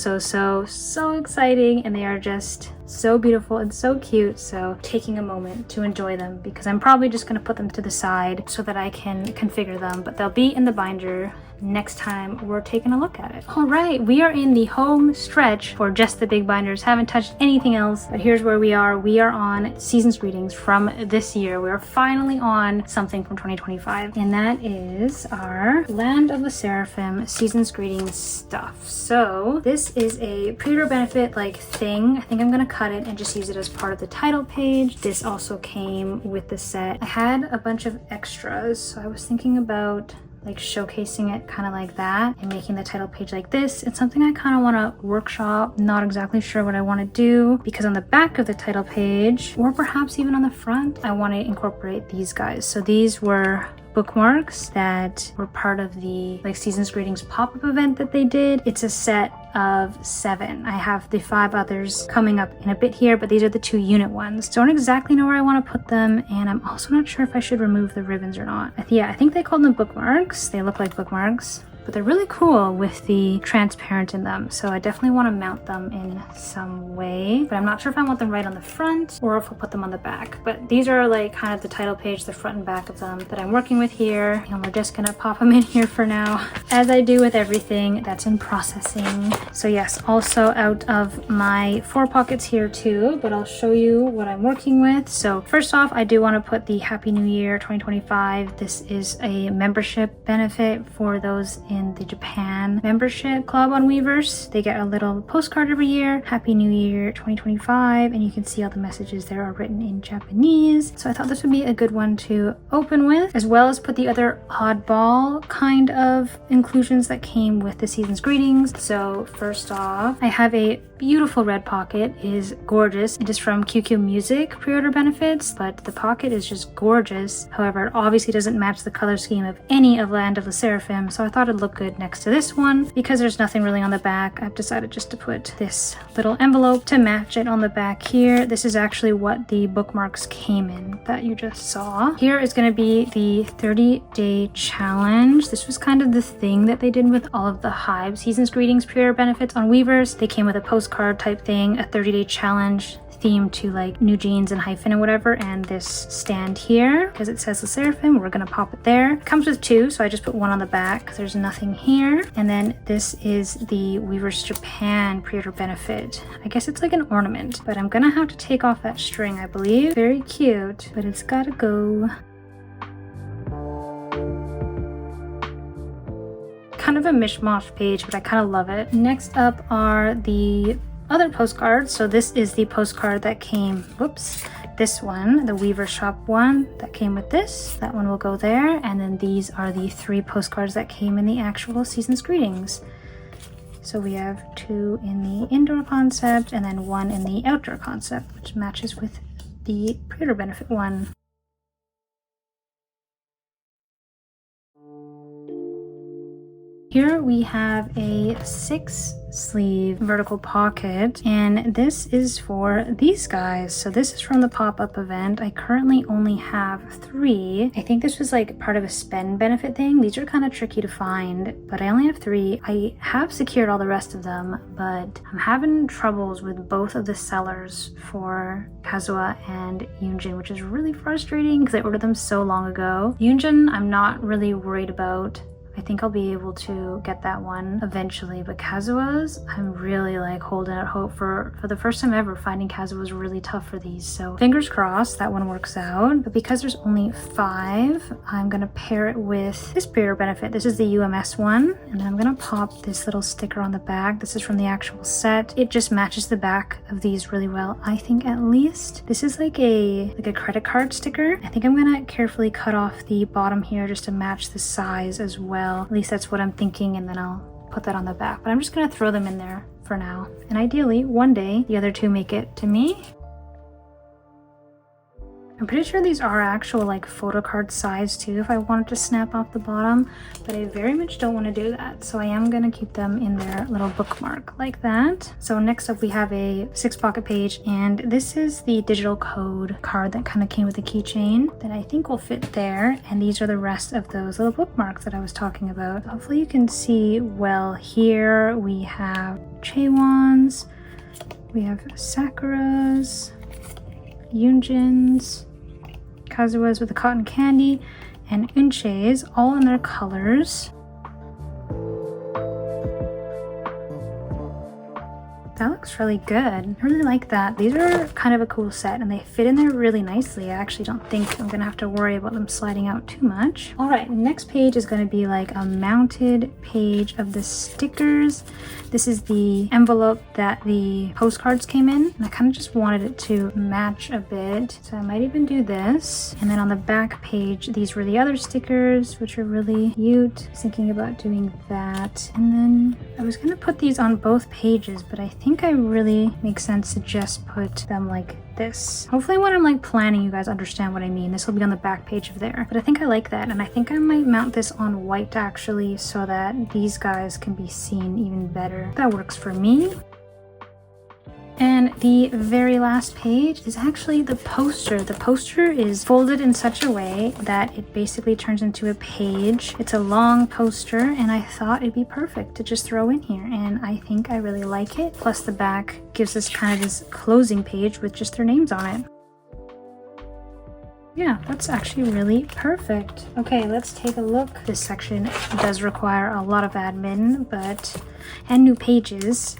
exciting, and they are just so beautiful and so cute. So taking a moment to enjoy them, because I'm probably just going to put them to the side so that I can configure them, but they'll be in the binder next time we're taking a look at it. All right, we are in the home stretch for just the big binders. Haven't touched anything else, but here's where we are. We are on Season's Greetings from this year. We are finally on something from 2025, and that is our Land of LESSERAFIM Season's Greetings stuff. So this is a pre-order benefit like thing. I think I'm gonna cut it and just use it as part of the title page. This also came with the set. I had a bunch of extras, so I was thinking about like showcasing it kind of like that and making the title page like this. It's something I kind of want to workshop. Not exactly sure what I want to do, because on the back of the title page, or perhaps even on the front, I want to incorporate these guys. So these were bookmarks that were part of the like Season's Greetings pop-up event that they did. It's a set of 7. I have the 5 others coming up in a bit here, but these are the 2 unit ones. Don't exactly know where I want to put them, and I'm also not sure if I should remove the ribbons or not. I think they called them bookmarks. They look like bookmarks, but they're really cool with the transparent in them, so I definitely want to mount them in some way, but I'm not sure if I want them right on the front or if I'll put them on the back. But these are like kind of the title page, the front and back of them that I'm working with here, and we're just gonna pop them in here for now, as I do with everything that's in processing. So yes, also out of my 4 pockets here too, but I'll show you what I'm working with. So first off, I do want to put the Happy New Year 2025. This is a membership benefit for those in the Japan membership club on Weverse. They get a little postcard every year, Happy New Year 2025, and you can see all the messages there are written in Japanese. So I thought this would be a good one to open with, as well as put the other oddball kind of inclusions that came with the Season's Greetings. So first off, I have a beautiful red pocket. It is gorgeous. It is from QQ Music pre-order benefits, but the pocket is just gorgeous. However, it obviously doesn't match the color scheme of any of Land of LESSERAFIM, so I thought it'd look good next to this one. Because there's nothing really on the back, I've decided just to put this little envelope to match it on the back here. This is actually what the bookmarks came in that you just saw. Here is going to be the 30-day challenge. This was kind of the thing that they did with all of the Hive Season's Greetings pre-order benefits on Weverse. They came with a postcard type thing, a 30-day challenge theme to like New Jeans and Hyphen and whatever, and this stand here, because it says LESSERAFIM, we're gonna pop it there. It comes with two, so I just put one on the back because there's nothing here. And then this is the Weavers Japan pre-order benefit. I guess it's like an ornament, but I'm gonna have to take off that string, I believe. Very cute, but it's gotta go. Kind of a mishmash page, but I kind of love it. Next up are the other postcards. So this is the postcard that came, whoops, this one, the Weaver Shop one that came with this. That one will go there. And then these are the 3 postcards that came in the actual season's greetings. So we have 2 in the indoor concept and then 1 in the outdoor concept, which matches with the pre-order benefit one. Here we have a 6-sleeve vertical pocket, and this is for these guys. So this is from the pop-up event. I currently only have 3. I think this was like part of a spend benefit thing. These are kind of tricky to find, but I only have 3. I have secured all the rest of them, but I'm having troubles with both of the sellers for Kazuha and Yoonjin, which is really frustrating because I ordered them so long ago. Yoonjin, I'm not really worried about. I think I'll be able to get that one eventually, but Kazuha's, I'm really like holding out hope for the first time ever. Finding Kazuha was really tough for these, so fingers crossed that one works out. But because there's only 5, I'm gonna pair it with this pre-order benefit. This is the UMS one, and I'm gonna pop this little sticker on the back. This is from the actual set. It just matches the back of these really well, I think, at least. This is like a credit card sticker. I think I'm gonna carefully cut off the bottom here just to match the size as well. At least that's what I'm thinking, and then I'll put that on the back. But I'm just gonna throw them in there for now. And ideally, one day, the other 2 make it to me. I'm pretty sure these are actual like Photocard size too if I wanted to snap off the bottom, but I very much don't want to do that. So I am going to keep them in their little bookmark like that. So next up we have a 6-pocket page, and this is the digital code card that kind of came with the keychain that I think will fit there. And these are the rest of those little bookmarks that I was talking about. Hopefully you can see well here. We have Chaewons, we have Sakura's, Yoonjin's, Kazuha's with the cotton candy, and Unche's, all in their colors. That looks really good. I really like that. These are kind of a cool set, and they fit in there really nicely. I actually don't think I'm gonna have to worry about them sliding out too much. All right, next page is gonna be like a mounted page of the stickers. This is the envelope that the postcards came in, and I kind of just wanted it to match a bit. So I might even do this. And then on the back page, these were the other stickers, which are really cute. I was thinking about doing that. And then I was gonna put these on both pages, but I think I really makes sense to just put them like this. Hopefully when I'm like planning, you guys understand what I mean. This will be on the back page of there, but I think I like that, and I think I might mount this on white actually so that these guys can be seen even better. That works for me. And the very last page is actually the poster. The poster is folded in such a way that it basically turns into a page. It's a long poster, and I thought it'd be perfect to just throw in here, and I think I really like it. Plus the back gives us kind of this closing page with just their names on it. Yeah, that's actually really perfect. Okay, let's take a look. This section does require a lot of admin, and new pages.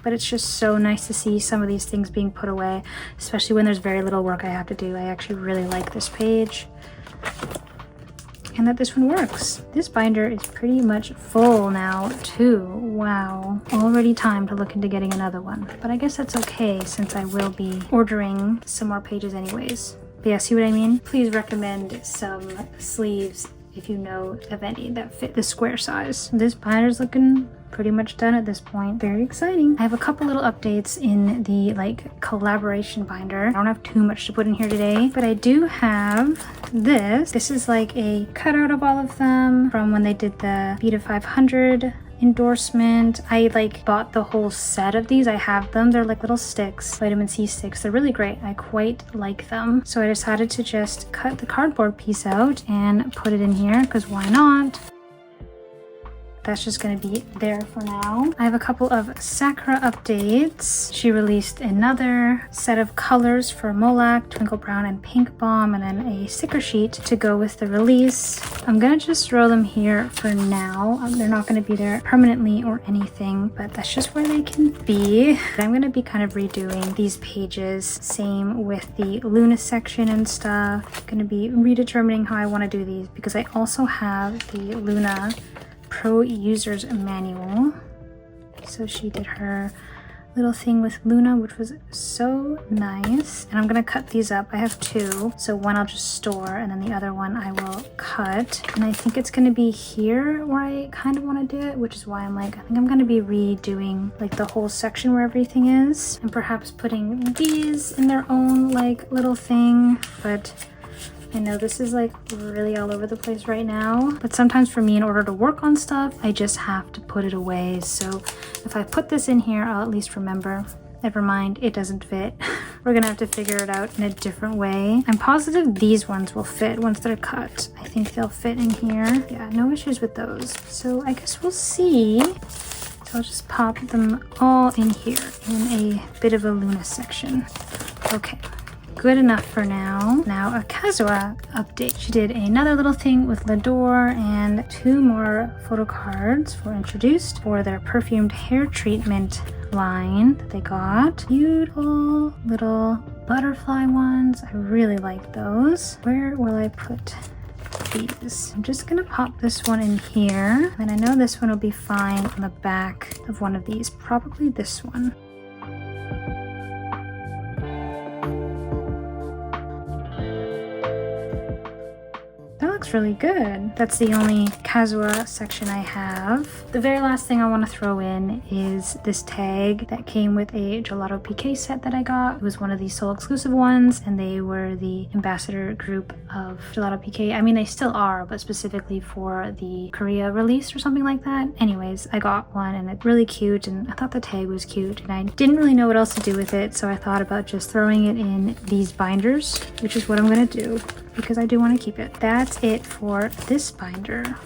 But it's just so nice to see some of these things being put away, especially when there's very little work I have to do. I actually really like this page, and that this one works. This binder is pretty much full now too. Wow, already time to look into getting another one, but I guess that's okay since I will be ordering some more pages anyways. But yeah, see what I mean? Please recommend some sleeves if you know of any that fit the square size. This binder's looking pretty much done at this point. Very exciting. I have a couple little updates in the like collaboration binder. I don't have too much to put in here today, but I do have this. This is like a cutout of all of them from when they did the Beta 500 endorsement. I like bought the whole set of these. I have them. They're like little sticks, vitamin C sticks. They're really great. I quite like them. So I decided to just cut the cardboard piece out and put it in here because why not? that's just gonna be there for now. I have a couple of Sakura updates. She released another set of colors for Molac, Twinkle Brown, and Pink Bomb, and then a sticker sheet to go with the release. I'm gonna just throw them here for now. They're not gonna be there permanently or anything, but that's just where they can be. I'm gonna be kind of redoing these pages. Same with the Luna section and stuff. Gonna be redetermining how I want to do these because I also have the Luna Pro Users Manual. So she did her little thing with Luna, which was so nice. And I'm gonna cut these up. I have two, so one I'll just store and then the other one I will cut. And I think it's gonna be here where I kind of want to do it, which is why I'm like, I think I'm gonna be redoing like the whole section where everything is and perhaps putting these in their own like little thing. But I know this is like really all over the place right now, but sometimes for me, in order to work on stuff, I just have to put it away. So if I put this in here, I'll at least remember. Never mind, it doesn't fit. We're gonna have to figure it out in a different way. I'm positive these ones will fit once they're cut. I think they'll fit in here. Yeah, no issues with those. So I guess we'll see. So I'll just pop them all in here in a bit of a Luna section. Okay. Good enough for now. Now a Kazuha update. She did another little thing with L'Adore and two more photo cards were introduced for their perfumed hair treatment line that they got. Beautiful little butterfly ones. I really like those. Where will I put these? I'm just gonna pop this one in here, and I know this one will be fine on the back of one of these, probably this one. Really good. That's the only Kazuha section I have. The very last thing I want to throw in is this tag that came with a Gelato PK set that I got. It was one of these sole exclusive ones, and they were the ambassador group of Gelato PK. I mean, they still are, but specifically for the Korea release or something like that. Anyways, I got one and it's really cute, and I thought the tag was cute, and I didn't really know what else to do with it, so I thought about just throwing it in these binders, which is what I'm gonna do because I do want to keep it. That's it for this binder.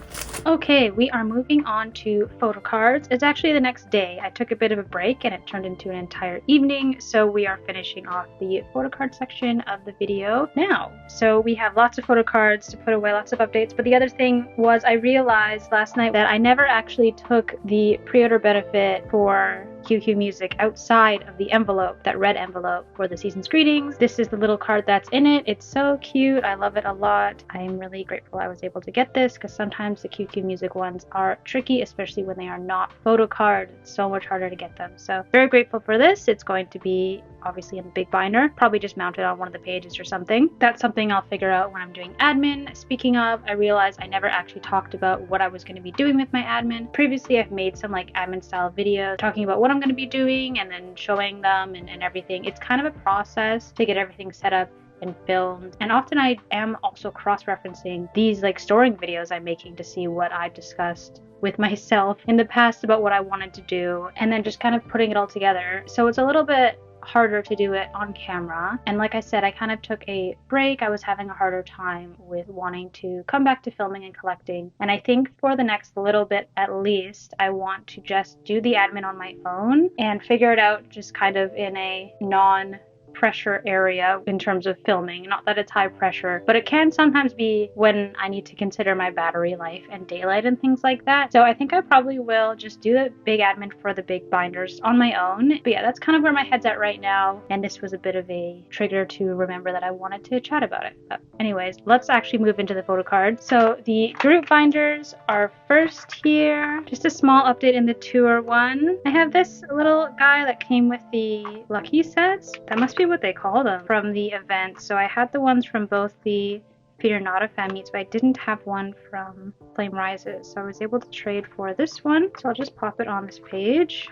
Okay, we are moving on to photo cards. It's actually the next day. I took a bit of a break and it turned into an entire evening, so we are finishing off the photo card section of the video now. So we have lots of photo cards to put away, lots of updates, but the other thing was I realized last night that I never actually took the pre-order benefit for QQ Music outside of the envelope, that red envelope for the season's greetings. This is the little card that's in it. It's so cute. I love it a lot. I am really grateful I was able to get this because sometimes the QQ Music ones are tricky, especially when they are not photo card. It's so much harder to get them. So very grateful for this. It's going to be obviously in a big binder, probably just mounted on one of the pages or something. That's something I'll figure out when I'm doing admin. Speaking of, I realized I never actually talked about what I was going to be doing with my admin. Previously, I've made some like admin style videos talking about what I'm going to be doing and then showing them and everything. It's kind of a process to get everything set up and filmed, and often I am also cross-referencing these like storing videos I'm making to see what I discussed with myself in the past about what I wanted to do, and then just kind of putting it all together. So it's a little bit harder to do it on camera, and like I said, I kind of took a break. I was having a harder time with wanting to come back to filming and collecting, and I think for the next little bit at least I want to just do the admin on my own and figure it out just kind of in a non-pressure area in terms of filming. Not that it's high pressure, but it can sometimes be when I need to consider my battery life and daylight and things like that. So I think I probably will just do the big admin for the big binders on my own. But yeah, that's kind of where my head's at right now, and this was a bit of a trigger to remember that I wanted to chat about it. But anyways, let's actually move into the photo cards. So the group binders are first here. Just a small update in the tour one. I have this little guy that came with the lucky sets. That must be what they call them from the event. So I had the ones from both the Fearnada fan meets, but I didn't have one from Flame Rises. So I was able to trade for this one. So I'll just pop it on this page.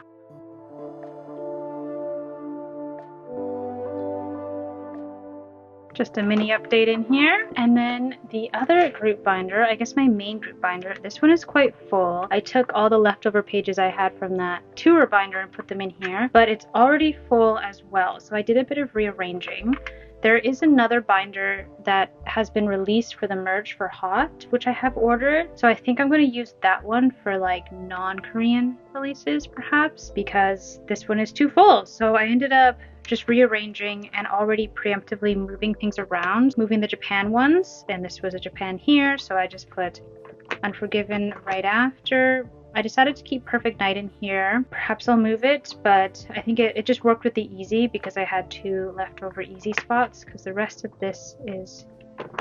Just a mini update in here. And then the other group binder, I guess my main group binder, this one is quite full. I took all the leftover pages I had from that tour binder and put them in here, but it's already full as well. So I did a bit of rearranging. There is another binder that has been released for the merch for Hot, which I have ordered. So I think I'm going to use that one for like non-Korean releases perhaps, because this one is too full. So I ended up just rearranging and already preemptively moving things around, moving the Japan ones. And this was a Japan here, so I just put Unforgiven right after. I decided to keep Perfect Night in here. Perhaps I'll move it, but I think it just worked with the easy because I had 2 leftover easy spots, because the rest of this is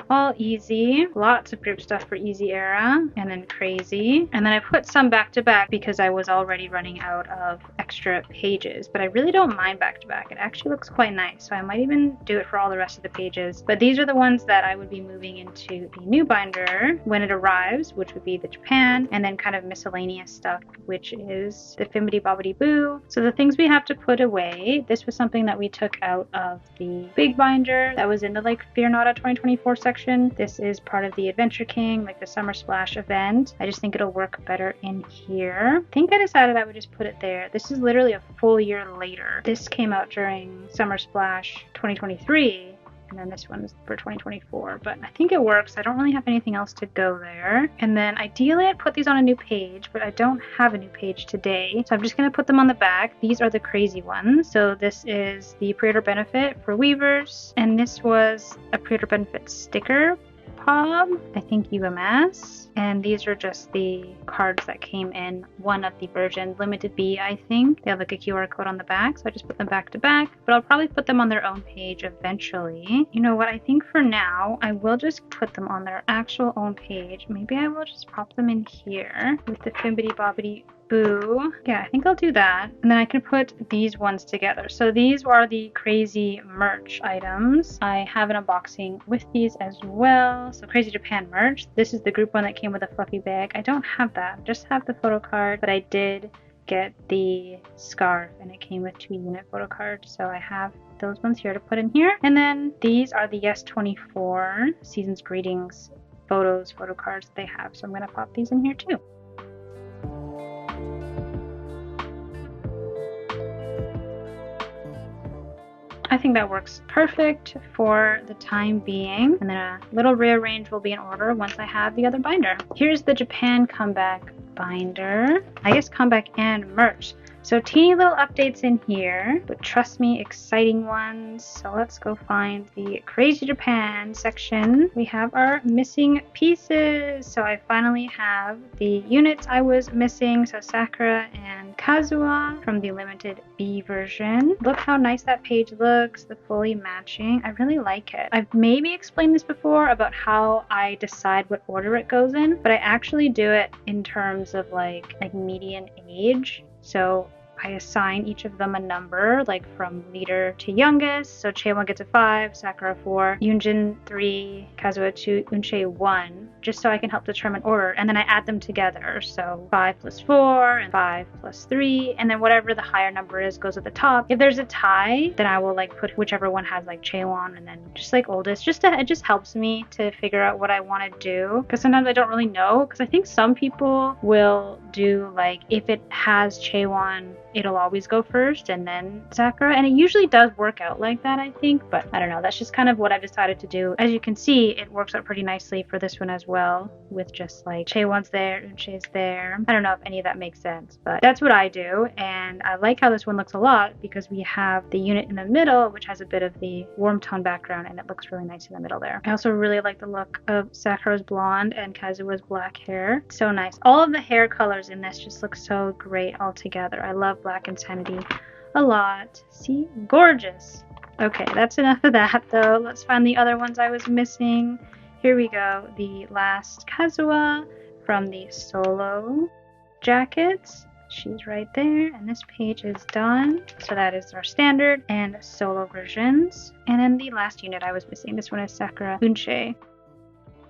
all easy. Lots of group stuff for easy era, and then crazy. And then I put some back to back because I was already running out of extra pages, but I really don't mind back to back. It actually looks quite nice, so I might even do it for all the rest of the pages. But these are the ones that I would be moving into the new binder when it arrives, which would be the Japan, and then kind of miscellaneous stuff, which is the Fimbity Bobbity Boo. So the things we have to put away, this was something that we took out of the big binder that was in the like Fearnada 2024 section. This is part of the Adventure King, like the Summer Splash event. I just think it'll work better in here. I think I decided I would just put it there. This is literally a full year later. This came out during Summer Splash 2023. And then this one's for 2024, but I think it works. I don't really have anything else to go there. And then ideally I'd put these on a new page, but I don't have a new page today. So I'm just gonna put them on the back. These are the crazy ones. So this is the pre-order benefit for Weavers. And this was a pre-order benefit sticker pop, I think UMS. And these are just the cards that came in one of the versions, limited B, I think. They have like a QR code on the back, so I just put them back to back, but I'll probably put them on their own page eventually. You know what, I think for now, I will just put them on their actual own page. Maybe I will just pop them in here with the Fimbity Bobbity Boo. Yeah, I think I'll do that. And then I can put these ones together. So these are the crazy merch items. I have an unboxing with these as well. So Crazy Japan merch. This is the group one that came with a fluffy bag. I don't have that. I just have the photo card, but I did get the scarf and it came with 2 unit photo cards. So I have those ones here to put in here. And then these are the Yes 24 Season's Greetings photo cards they have. So I'm going to pop these in here too. I think that works perfect for the time being. And then a little rearrange will be in order once I have the other binder. Here's the Japan comeback binder. I guess comeback and merch. So teeny little updates in here, but trust me, exciting ones. So let's go find the Crazy Japan section. We have our missing pieces. So I finally have the units I was missing. So Sakura and Kazuha from the limited B version. Look how nice that page looks, the fully matching. I really like it. I've maybe explained this before about how I decide what order it goes in, but I actually do it in terms of like median age. So I assign each of them a number, like from leader to youngest. So Chaewon gets a 5, Sakura 4, Yoonjin 3, Kazuha 2, Eunchae 1, just so I can help determine order. And then I add them together. So 5 plus 4 and 5 plus 3, and then whatever the higher number is goes at the top. If there's a tie, then I will like put whichever one has like Chaewon and then just like oldest. It just helps me to figure out what I want to do, because sometimes I don't really know. Because I think some people will do like if it has Chaewon, it'll always go first and then Sakura, and it usually does work out like that, I think, but I don't know, that's just kind of what I've decided to do. As you can see, it works out pretty nicely for this one as well, with just like Chaewon's there, Eunchae's there. I don't know if any of that makes sense, but that's what I do, and I like how this one looks a lot because we have the unit in the middle, which has a bit of the warm tone background, and it looks really nice in the middle there. I also really like the look of Sakura's blonde and Kazuha's black hair. So nice. All of the hair colors in this just look so great all together. I love Black Insanity a lot. See? Gorgeous. Okay, that's enough of that though. Let's find the other ones I was missing. Here we go. The last Kazuha from the solo jackets. She's right there, and this page is done. So that is our standard and solo versions. And then the last unit I was missing. This one is Sakura Eunchae.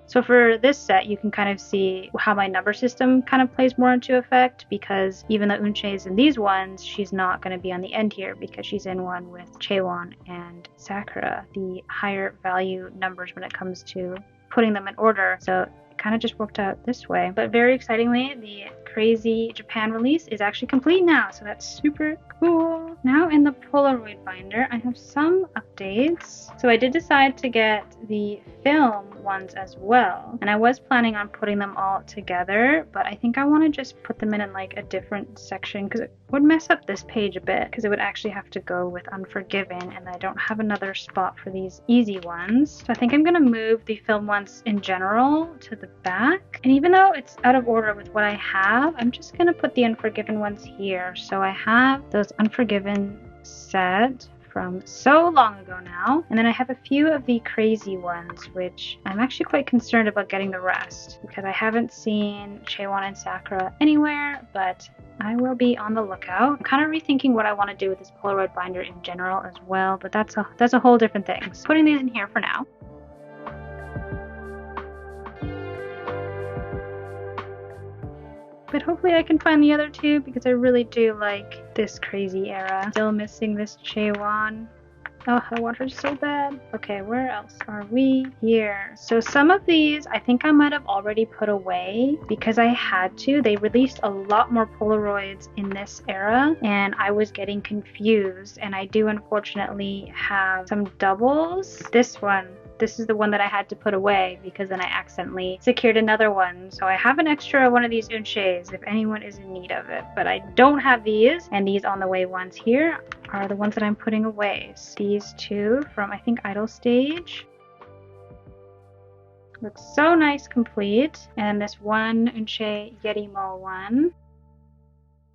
So for this set, you can kind of see how my number system kind of plays more into effect, because even though Eunchae is in these ones, she's not going to be on the end here because she's in one with Chaewon and Sakura, the higher value numbers when it comes to putting them in order. So it kind of just worked out this way. But very excitingly, the Crazy Japan release is actually complete now, so that's super cool. Now in the Polaroid binder, I have some updates. So I did decide to get the film ones as well, and I was planning on putting them all together, but I think I want to just put them in like a different section because it would mess up this page a bit, because it would actually have to go with Unforgiven, and I don't have another spot for these easy ones. So I think I'm going to move the film ones in general to the back, and even though it's out of order with what I have, I'm just going to put the Unforgiven ones here. So I have those Unforgiven set from so long ago now, and then I have a few of the crazy ones, which I'm actually quite concerned about getting the rest because I haven't seen Chaewon and Sakura anywhere, but I will be on the lookout. I'm kind of rethinking what I want to do with this Polaroid binder in general as well, but that's a whole different thing. So putting these in here for now. But hopefully I can find the other two because I really do like this crazy era. Still missing this Chaewon. Oh, I want her so bad. Okay, where else are we? Here. So some of these I think I might have already put away because I had to. They released a lot more Polaroids in this era and I was getting confused, and I do unfortunately have some doubles. This is the one that I had to put away because then I accidentally secured another one. So I have an extra one of these Unches if anyone is in need of it, but I don't have these, and these on the way ones here are the ones that I'm putting away. So these two from I think Idol Stage. Looks so nice complete. And this one Unche Yerimo one.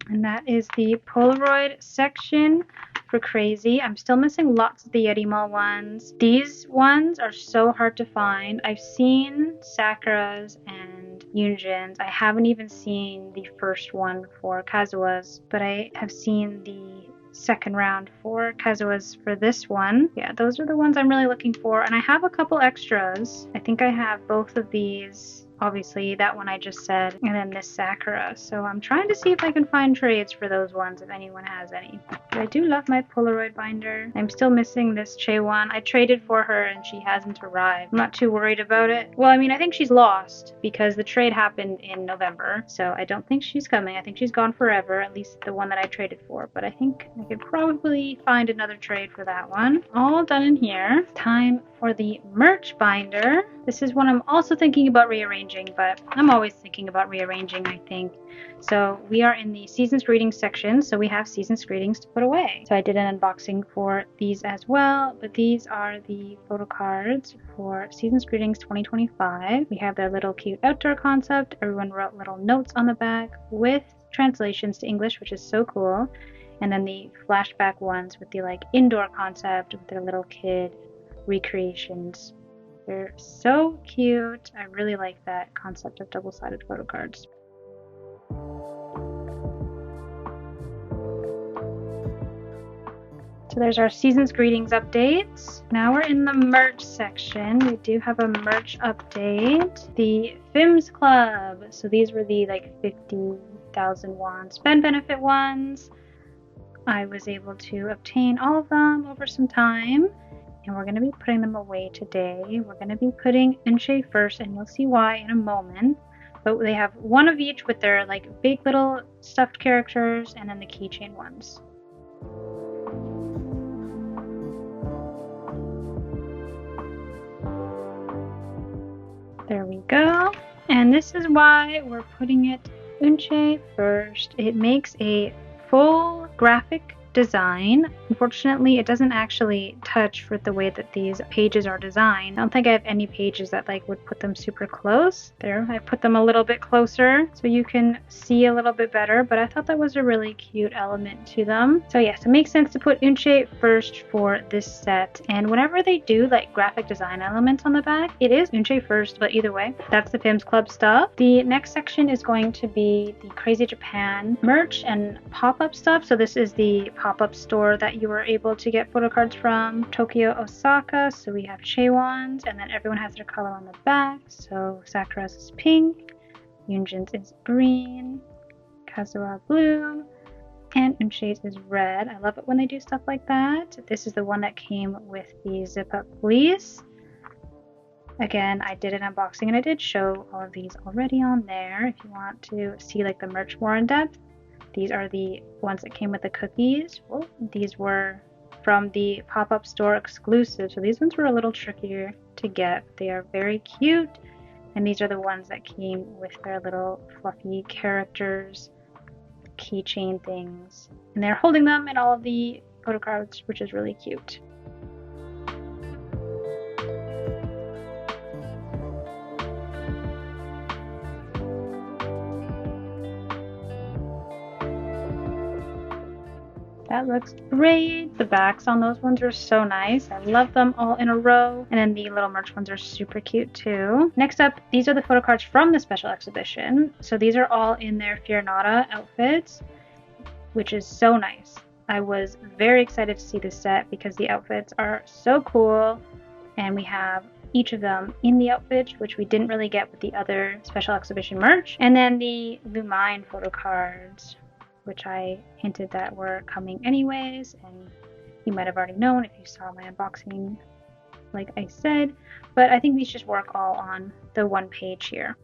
And that is the Polaroid section for Crazy. I'm still missing lots of the Yerimo ones. These ones are so hard to find. I've seen Sakura's and Yunjin's. I haven't even seen the first one for Kazua's, but I have seen the second round for Kazua's for this one. Yeah, those are the ones I'm really looking for, and I have a couple extras. I think I have both of these. Obviously, that one I just said, and then this Sakura. So I'm trying to see if I can find trades for those ones, if anyone has any. But I do love my Polaroid binder. I'm still missing this Chaewon. I traded for her and she hasn't arrived. I'm not too worried about it. Well, I mean, I think she's lost because the trade happened in November. So I don't think she's coming. I think she's gone forever, at least the one that I traded for. But I think I could probably find another trade for that one. All done in here. Time for the merch binder. This is one I'm also thinking about rearranging, but I'm always thinking about rearranging, I think. So we are in the Season's Greetings section, so we have Season's Greetings to put away. So I did an unboxing for these as well, but these are the photo cards for Season's Greetings 2025. We have their little cute outdoor concept. Everyone wrote little notes on the back with translations to English, which is so cool. And then the flashback ones with the like indoor concept with their little kid recreations. They're so cute. I really like that concept of double-sided photo cards. So there's our Season's Greetings updates. Now we're in the merch section. We do have a merch update. The Fims Club. So these were the like 50,000 won spend benefit ones. I was able to obtain all of them over some time, and we're going to be putting them away today. We're going to be putting Unche first, and you'll see why in a moment. But they have one of each with their like big little stuffed characters, and then the keychain ones. There we go. And this is why we're putting it Unche first. It makes a full graphic design. Unfortunately, it doesn't actually touch with the way that these pages are designed. I don't think I have any pages that like would put them super close. There, I put them a little bit closer so you can see a little bit better, but I thought that was a really cute element to them. So yes, it makes sense to put Unche first for this set. And whenever they do like graphic design elements on the back, it is Unche first, but either way, that's the Fims Club stuff. The next section is going to be the Crazy Japan merch and pop-up stuff. So this is the pop-up store that you were able to get photo cards from Tokyo, Osaka. So we have Chaewon's, and then everyone has their color on the back. So Sakura's is pink, Yunjin's is green, Kazua blue, and Unche's is red. I love it when they do stuff like that. This is the one that came with the zip-up fleece. Again, I did an unboxing and I did show all of these already on there. If you want to see like the merch more in depth, these are the ones that came with the cookies. Well, these were from the pop-up store exclusive, so these ones were a little trickier to get. They are very cute, and these are the ones that came with their little fluffy characters, keychain things, and they're holding them in all of the photo cards, which is really cute. That looks great. The backs on those ones are so nice. I love them all in a row. And then the little merch ones are super cute too. Next up, these are the photo cards from the special exhibition. So these are all in their Fearnada outfits, which is so nice. I was very excited to see this set because the outfits are so cool. And we have each of them in the outfit, which we didn't really get with the other special exhibition merch. And then the Lumine photo cards, which I hinted that were coming anyways, and you might have already known if you saw my unboxing, like I said, but I think these just work all on the one page here.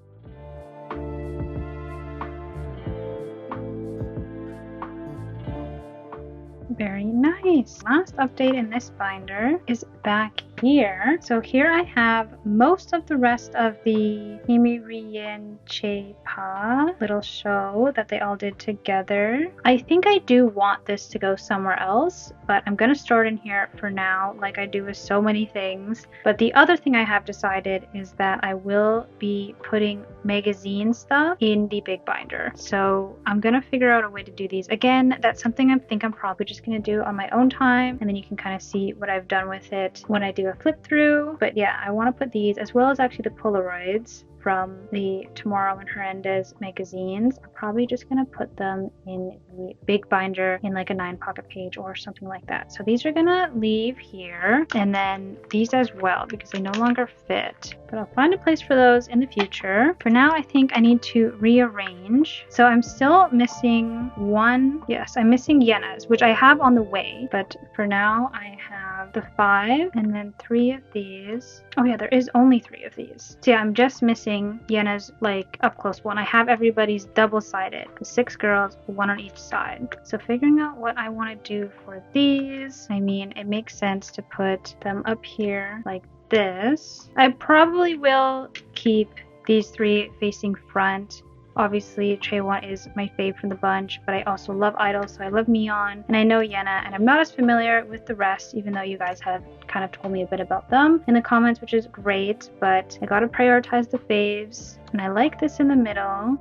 Very nice. Last update in this binder is back here. So here I have most of the rest of the Himirian Chepa little show that they all did together. I think I do want this to go somewhere else, but I'm gonna store it in here for now, like I do with so many things. But the other thing I have decided is that I will be putting magazine stuff in the big binder. So I'm gonna figure out a way to do these. Again, that's something I think I'm probably just gonna do on my own time, and then you can kind of see what I've done with it when I do a flip through. But yeah, I want to put these as well as actually the Polaroids from the Tomorrow and Hernandez magazines. I'm probably just going to put them in the big binder in like a 9-pocket page or something like that. So these are going to leave here, and then these as well because they no longer fit. But I'll find a place for those in the future. For now, I think I need to rearrange. So I'm still missing one. Yes, I'm missing Yena's, which I have on the way. But for now, I have the 5 and then 3 of these. Oh yeah, there is only 3 of these. So yeah, I'm just missing Yena's like up close one. I have everybody's double-sided. The 6 girls, 1 on each side. So figuring out what I want to do for these. I mean, it makes sense to put them up here like this. I probably will keep these 3 facing front. Obviously, Chaewon is my fave from the bunch, but I also love Idol, so I love Neon, and I know Yena, and I'm not as familiar with the rest, even though you guys have kind of told me a bit about them in the comments, which is great, but I gotta prioritize the faves, and I like this in the middle.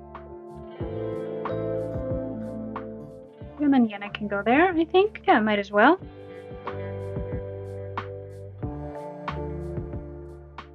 And then Yena can go there, I think. Yeah, might as well.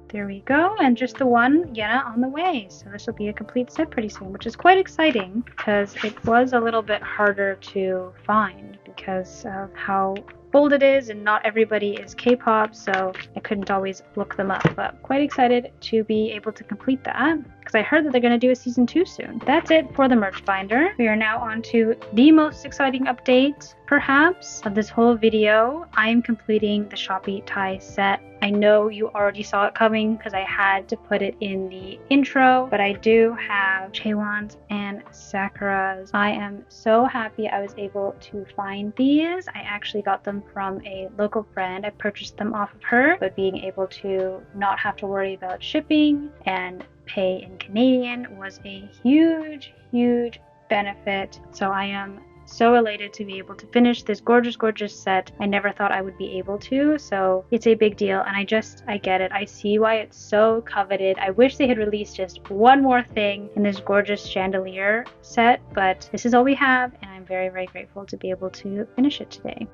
There we go, and just the one Yena on the way. So this will be a complete set pretty soon, which is quite exciting because it was a little bit harder to find because of how old it is and not everybody is K-pop, so I couldn't always look them up, but quite excited to be able to complete that because I heard that they're going to do a season 2 soon. That's it for the merch binder. We are now on to the most exciting update perhaps of this whole video. I am completing the Shopee tie set. I know you already saw it coming because I had to put it in the intro, but I do have Chaewon's and Sakura's. I am so happy I was able to find these. I actually got them from a local friend. I purchased them off of her, but being able to not have to worry about shipping and pay in Canadian was a huge benefit. So I am so elated to be able to finish this gorgeous set. I never thought I would be able to, so it's a big deal, and I get it. I see why it's so coveted. I wish they had released just one more thing in this gorgeous chandelier set, but this is all we have, and I'm very grateful to be able to finish it today.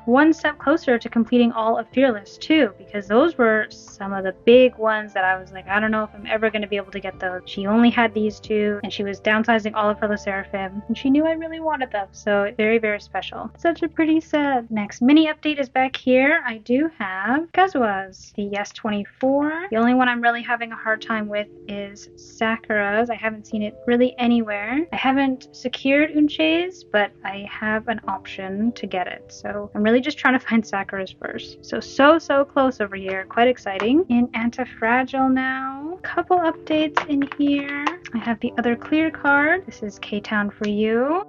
One step closer to completing all of Fearless too, because those were some of the big ones that I was like, I don't know if I'm ever going to be able to get those. She only had these 2, and she was downsizing all of her LESSERAFIM, and she knew I really wanted them, so very special. Such a pretty set. Next mini update is back here. I do have Kazua's, the Yes 24. The only one I'm really having a hard time with is Sakura's. I haven't seen it really anywhere. I haven't secured Unche's, but I have an option to get it, so I'm really really just trying to find Sakura's first. So close over here. Quite exciting. In Antifragile now. Couple updates in here. I have the other clear card. This is K-Town for you.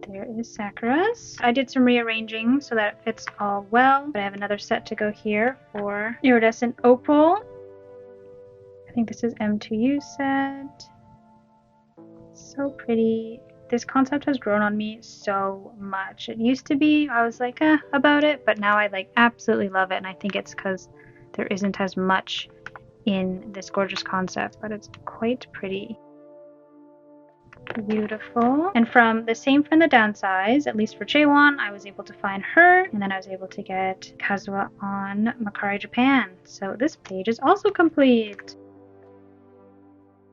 There is Sakura's. I did some rearranging so that it fits all well, but I have another set to go here for Iridescent Opal. I think this is M2U set. So pretty. This concept has grown on me so much. It used to be, I was like, about it, but now I like absolutely love it, and I think it's because there isn't as much in this gorgeous concept, but it's quite pretty. Beautiful. And from the same from the downsize, at least for Jaewon, I was able to find her, and then I was able to get Kazuha on Makari Japan. So this page is also complete.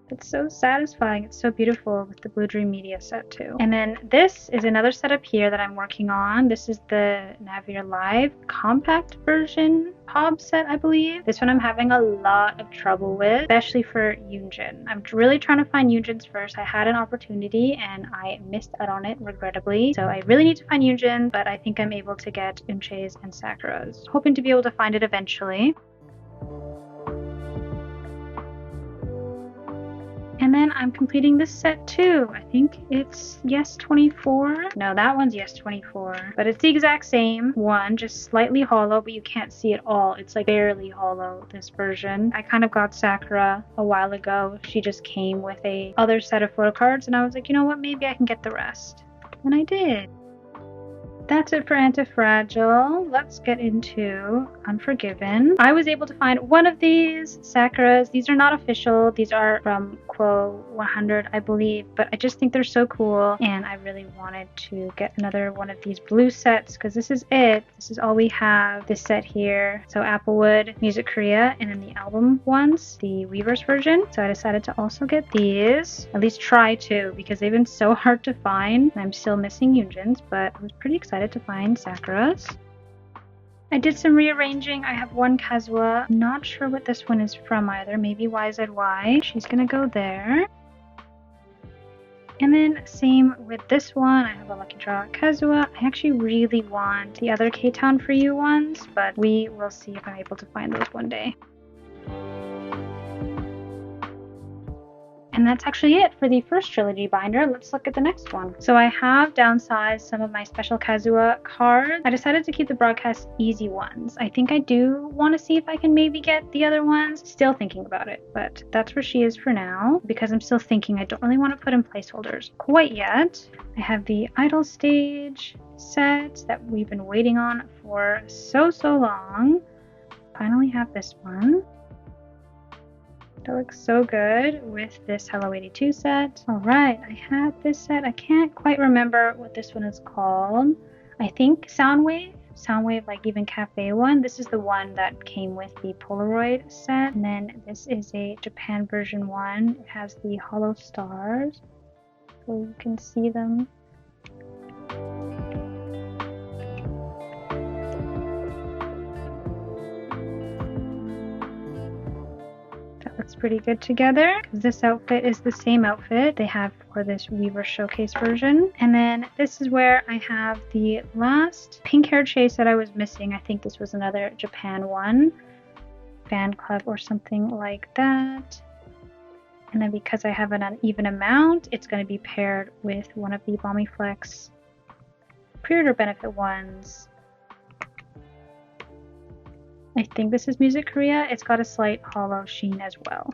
It's so satisfying. It's so beautiful with the Blue Dream Media set too. And then this is another setup here that I'm working on. This is the Navier Live compact version POB set, I believe. This one I'm having a lot of trouble with, especially for Yoonjin. I'm really trying to find Yoonjin's first. I had an opportunity and I missed out on it, regrettably. So I really need to find Yoonjin, but I think I'm able to get Eunchae's and Sakura's. Hoping to be able to find it eventually. And then I'm completing this set too. I think it's Yes 24. No, that one's Yes 24. But it's the exact same one, just slightly hollow, but you can't see it all. It's like barely hollow, this version. I kind of got Sakura a while ago. She just came with a other set of photo cards, and I was like, you know what, maybe I can get the rest. And I did. That's it for Antifragile. Let's get into Unforgiven. I was able to find one of these Sakura's. These are not official. These are from Quo 100, I believe, but I just think they're so cool, and I really wanted to get another one of these blue sets because this is it. This is all we have, this set here. So Applewood, Music Korea, and then the album ones, the Weverse version. So I decided to also get these, at least try to, because they've been so hard to find. I'm still missing Yoonjin's, but I was pretty excited to find Sakura's. I did some rearranging. I have one Kazuha. Not sure what this one is from either. Maybe YZY. She's gonna go there. And then same with this one. I have a Lucky Draw Kazuha. I actually really want the other K-Town for You ones, but we will see if I'm able to find those one day. And that's actually it for the first trilogy binder. Let's look at the next one. So I have downsized some of my special Kazuha cards. I decided to keep the broadcast easy ones. I think I do want to see if I can maybe get the other ones. Still thinking about it, but that's where she is for now. Because I'm still thinking, I don't really want to put in placeholders quite yet. I have the Idol Stage set that we've been waiting on for so long. Finally have this one. That looks so good with this Hello 82 set. Alright, I had this set. I can't quite remember what this one is called. I think Soundwave like even Cafe one. This is the one that came with the Polaroid set. And then this is a Japan version one. It has the hollow stars, so you can see them. Looks pretty good together. This outfit is the same outfit they have for this Weaver Showcase version. And then this is where I have the last pink hair chase that I was missing. I think this was another Japan one. Fan Club or something like that. And then because I have an uneven amount, it's going to be paired with one of the Balmy Flex pre-order benefit ones. I think this is Music Korea. It's got a slight hollow sheen as well.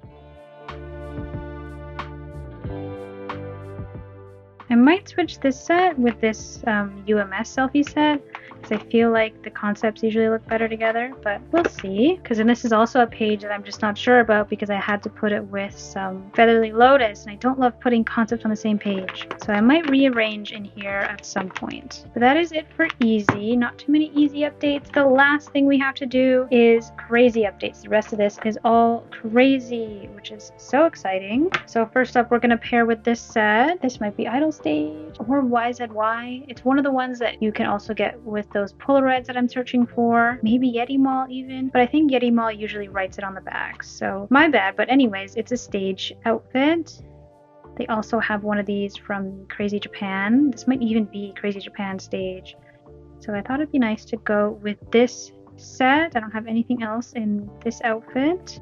I might switch this set with this UMS selfie set, because I feel like the concepts usually look better together, but we'll see. Because then this is also a page that I'm just not sure about because I had to put it with some Featherly Lotus, and I don't love putting concepts on the same page. So I might rearrange in here at some point. But that is it for easy. Not too many easy updates. The last thing we have to do is crazy updates. The rest of this is all crazy, which is so exciting. So first up, we're going to pair with this set. This might be Idol Stage or YZY. It's one of the ones that you can also get with those Polaroids that I'm searching for. Maybe Yeti Mall even. But I think Yeti Mall usually writes it on the back. So my bad. But anyways, it's a stage outfit. They also have one of these from Crazy Japan. This might even be Crazy Japan stage. So I thought it'd be nice to go with this set. I don't have anything else in this outfit,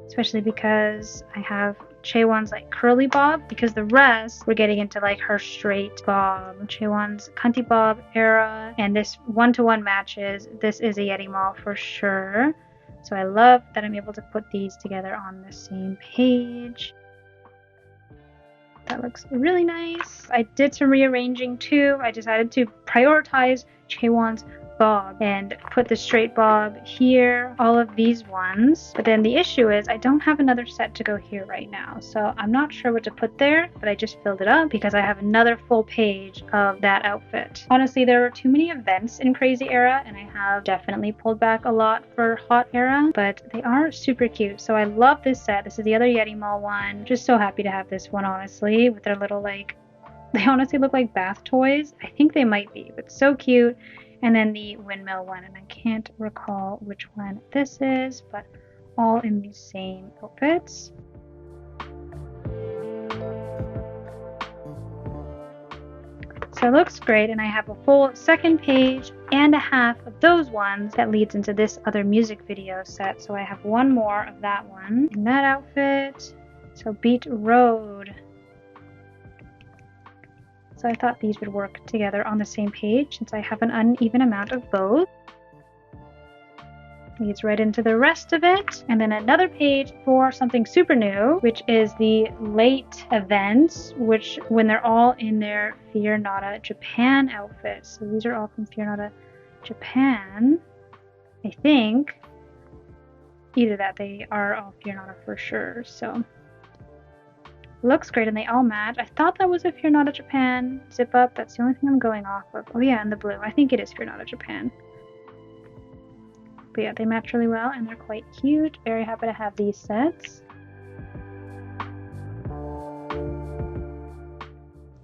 especially because I have Chaewon's like curly bob, because the rest we're getting into like her straight bob. Chaewon's cunty bob era, and this one-to-one matches. This is a Yeti Mall for sure. So I love that I'm able to put these together on the same page. That looks really nice. I did some rearranging too. I decided to prioritize Chaewon's bob and put the straight bob here, all of these ones. But then the issue is I don't have another set to go here right now, so I'm not sure what to put there, but I just filled it up because I have another full page of that outfit. Honestly, there were too many events in Crazy Era, and I have definitely pulled back a lot for Hot Era, but they are super cute. So I love this set. This is the other Yeti Mall one. Just so happy to have this one, honestly, with their little like, they honestly look like bath toys. I think they might be, but so cute. And then the windmill one, and I can't recall which one this is, but all in the same outfits. So it looks great, and I have a full second page and a half of those ones that leads into this other music video set. So I have one more of that one in that outfit. So Beat Road. So I thought these would work together on the same page since I have an uneven amount of both. Leads right into the rest of it. And then another page for something super new, which is the late events, which when they're all in their Fearnada Japan outfits. So these are all from Fearnada Japan. I think either that they are all Fearnada for sure. So looks great, and they all match. I thought that was a Fearnada Japan zip up. That's the only thing I'm going off of. Oh yeah, and the blue. I think it is Fearnada Japan. But yeah, they match really well, and they're quite cute. Very happy to have these sets.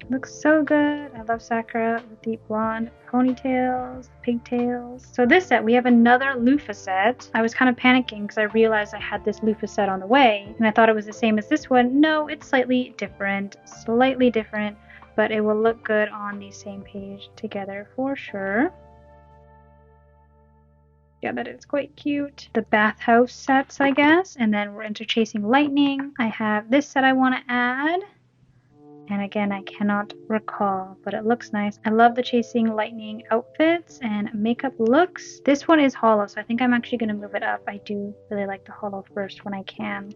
Looks so good. I love Sakura with the blonde ponytails, pigtails. So this set, we have another loofah set. I was kind of panicking because I realized I had this loofah set on the way, and I thought it was the same as this one. No, it's slightly different, but it will look good on the same page together for sure. Yeah, that is quite cute. The bathhouse sets, I guess, and then we're into Chasing Lightning. I have this set I want to add. And again, I cannot recall, but it looks nice. I love the Chasing Lightning outfits and makeup looks. This one is hollow, so I think I'm actually going to move it up. I do really like the hollow first when I can.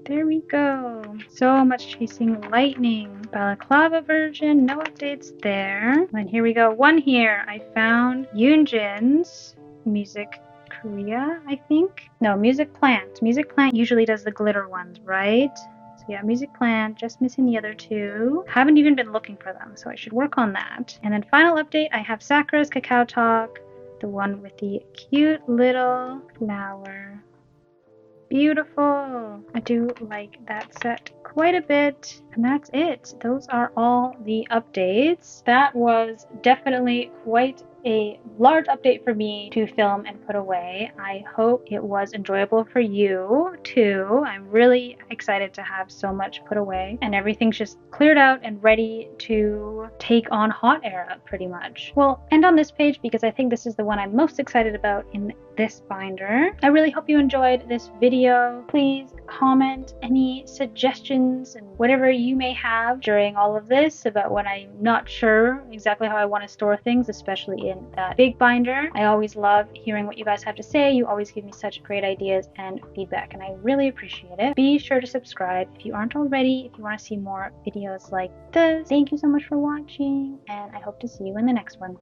There we go. So much Chasing Lightning. Balaclava version, no updates there. And here we go. One here. I found Yoonjin's Music Korea, I think. No, Music Plant. Music Plant usually does the glitter ones, right? So yeah, Music Plant, just missing the other two. Haven't even been looking for them, so I should work on that. And then final update, I have Sakura's Cacao Talk, the one with the cute little flower. Beautiful. I do like that set quite a bit. And that's it. Those are all the updates. That was definitely quite a large update for me to film and put away. I hope it was enjoyable for you too. I'm really excited to have so much put away and everything's just cleared out and ready to take on Hot Era pretty much. We'll end on this page because I think this is the one I'm most excited about in this binder. I really hope you enjoyed this video. Please comment any suggestions and whatever you may have during all of this about when I'm not sure exactly how I want to store things, especially in that big binder. I always love hearing what you guys have to say. You always give me such great ideas and feedback, and I really appreciate it. Be sure to subscribe if you aren't already, if you want to see more videos like this. Thank you so much for watching, and I hope to see you in the next one.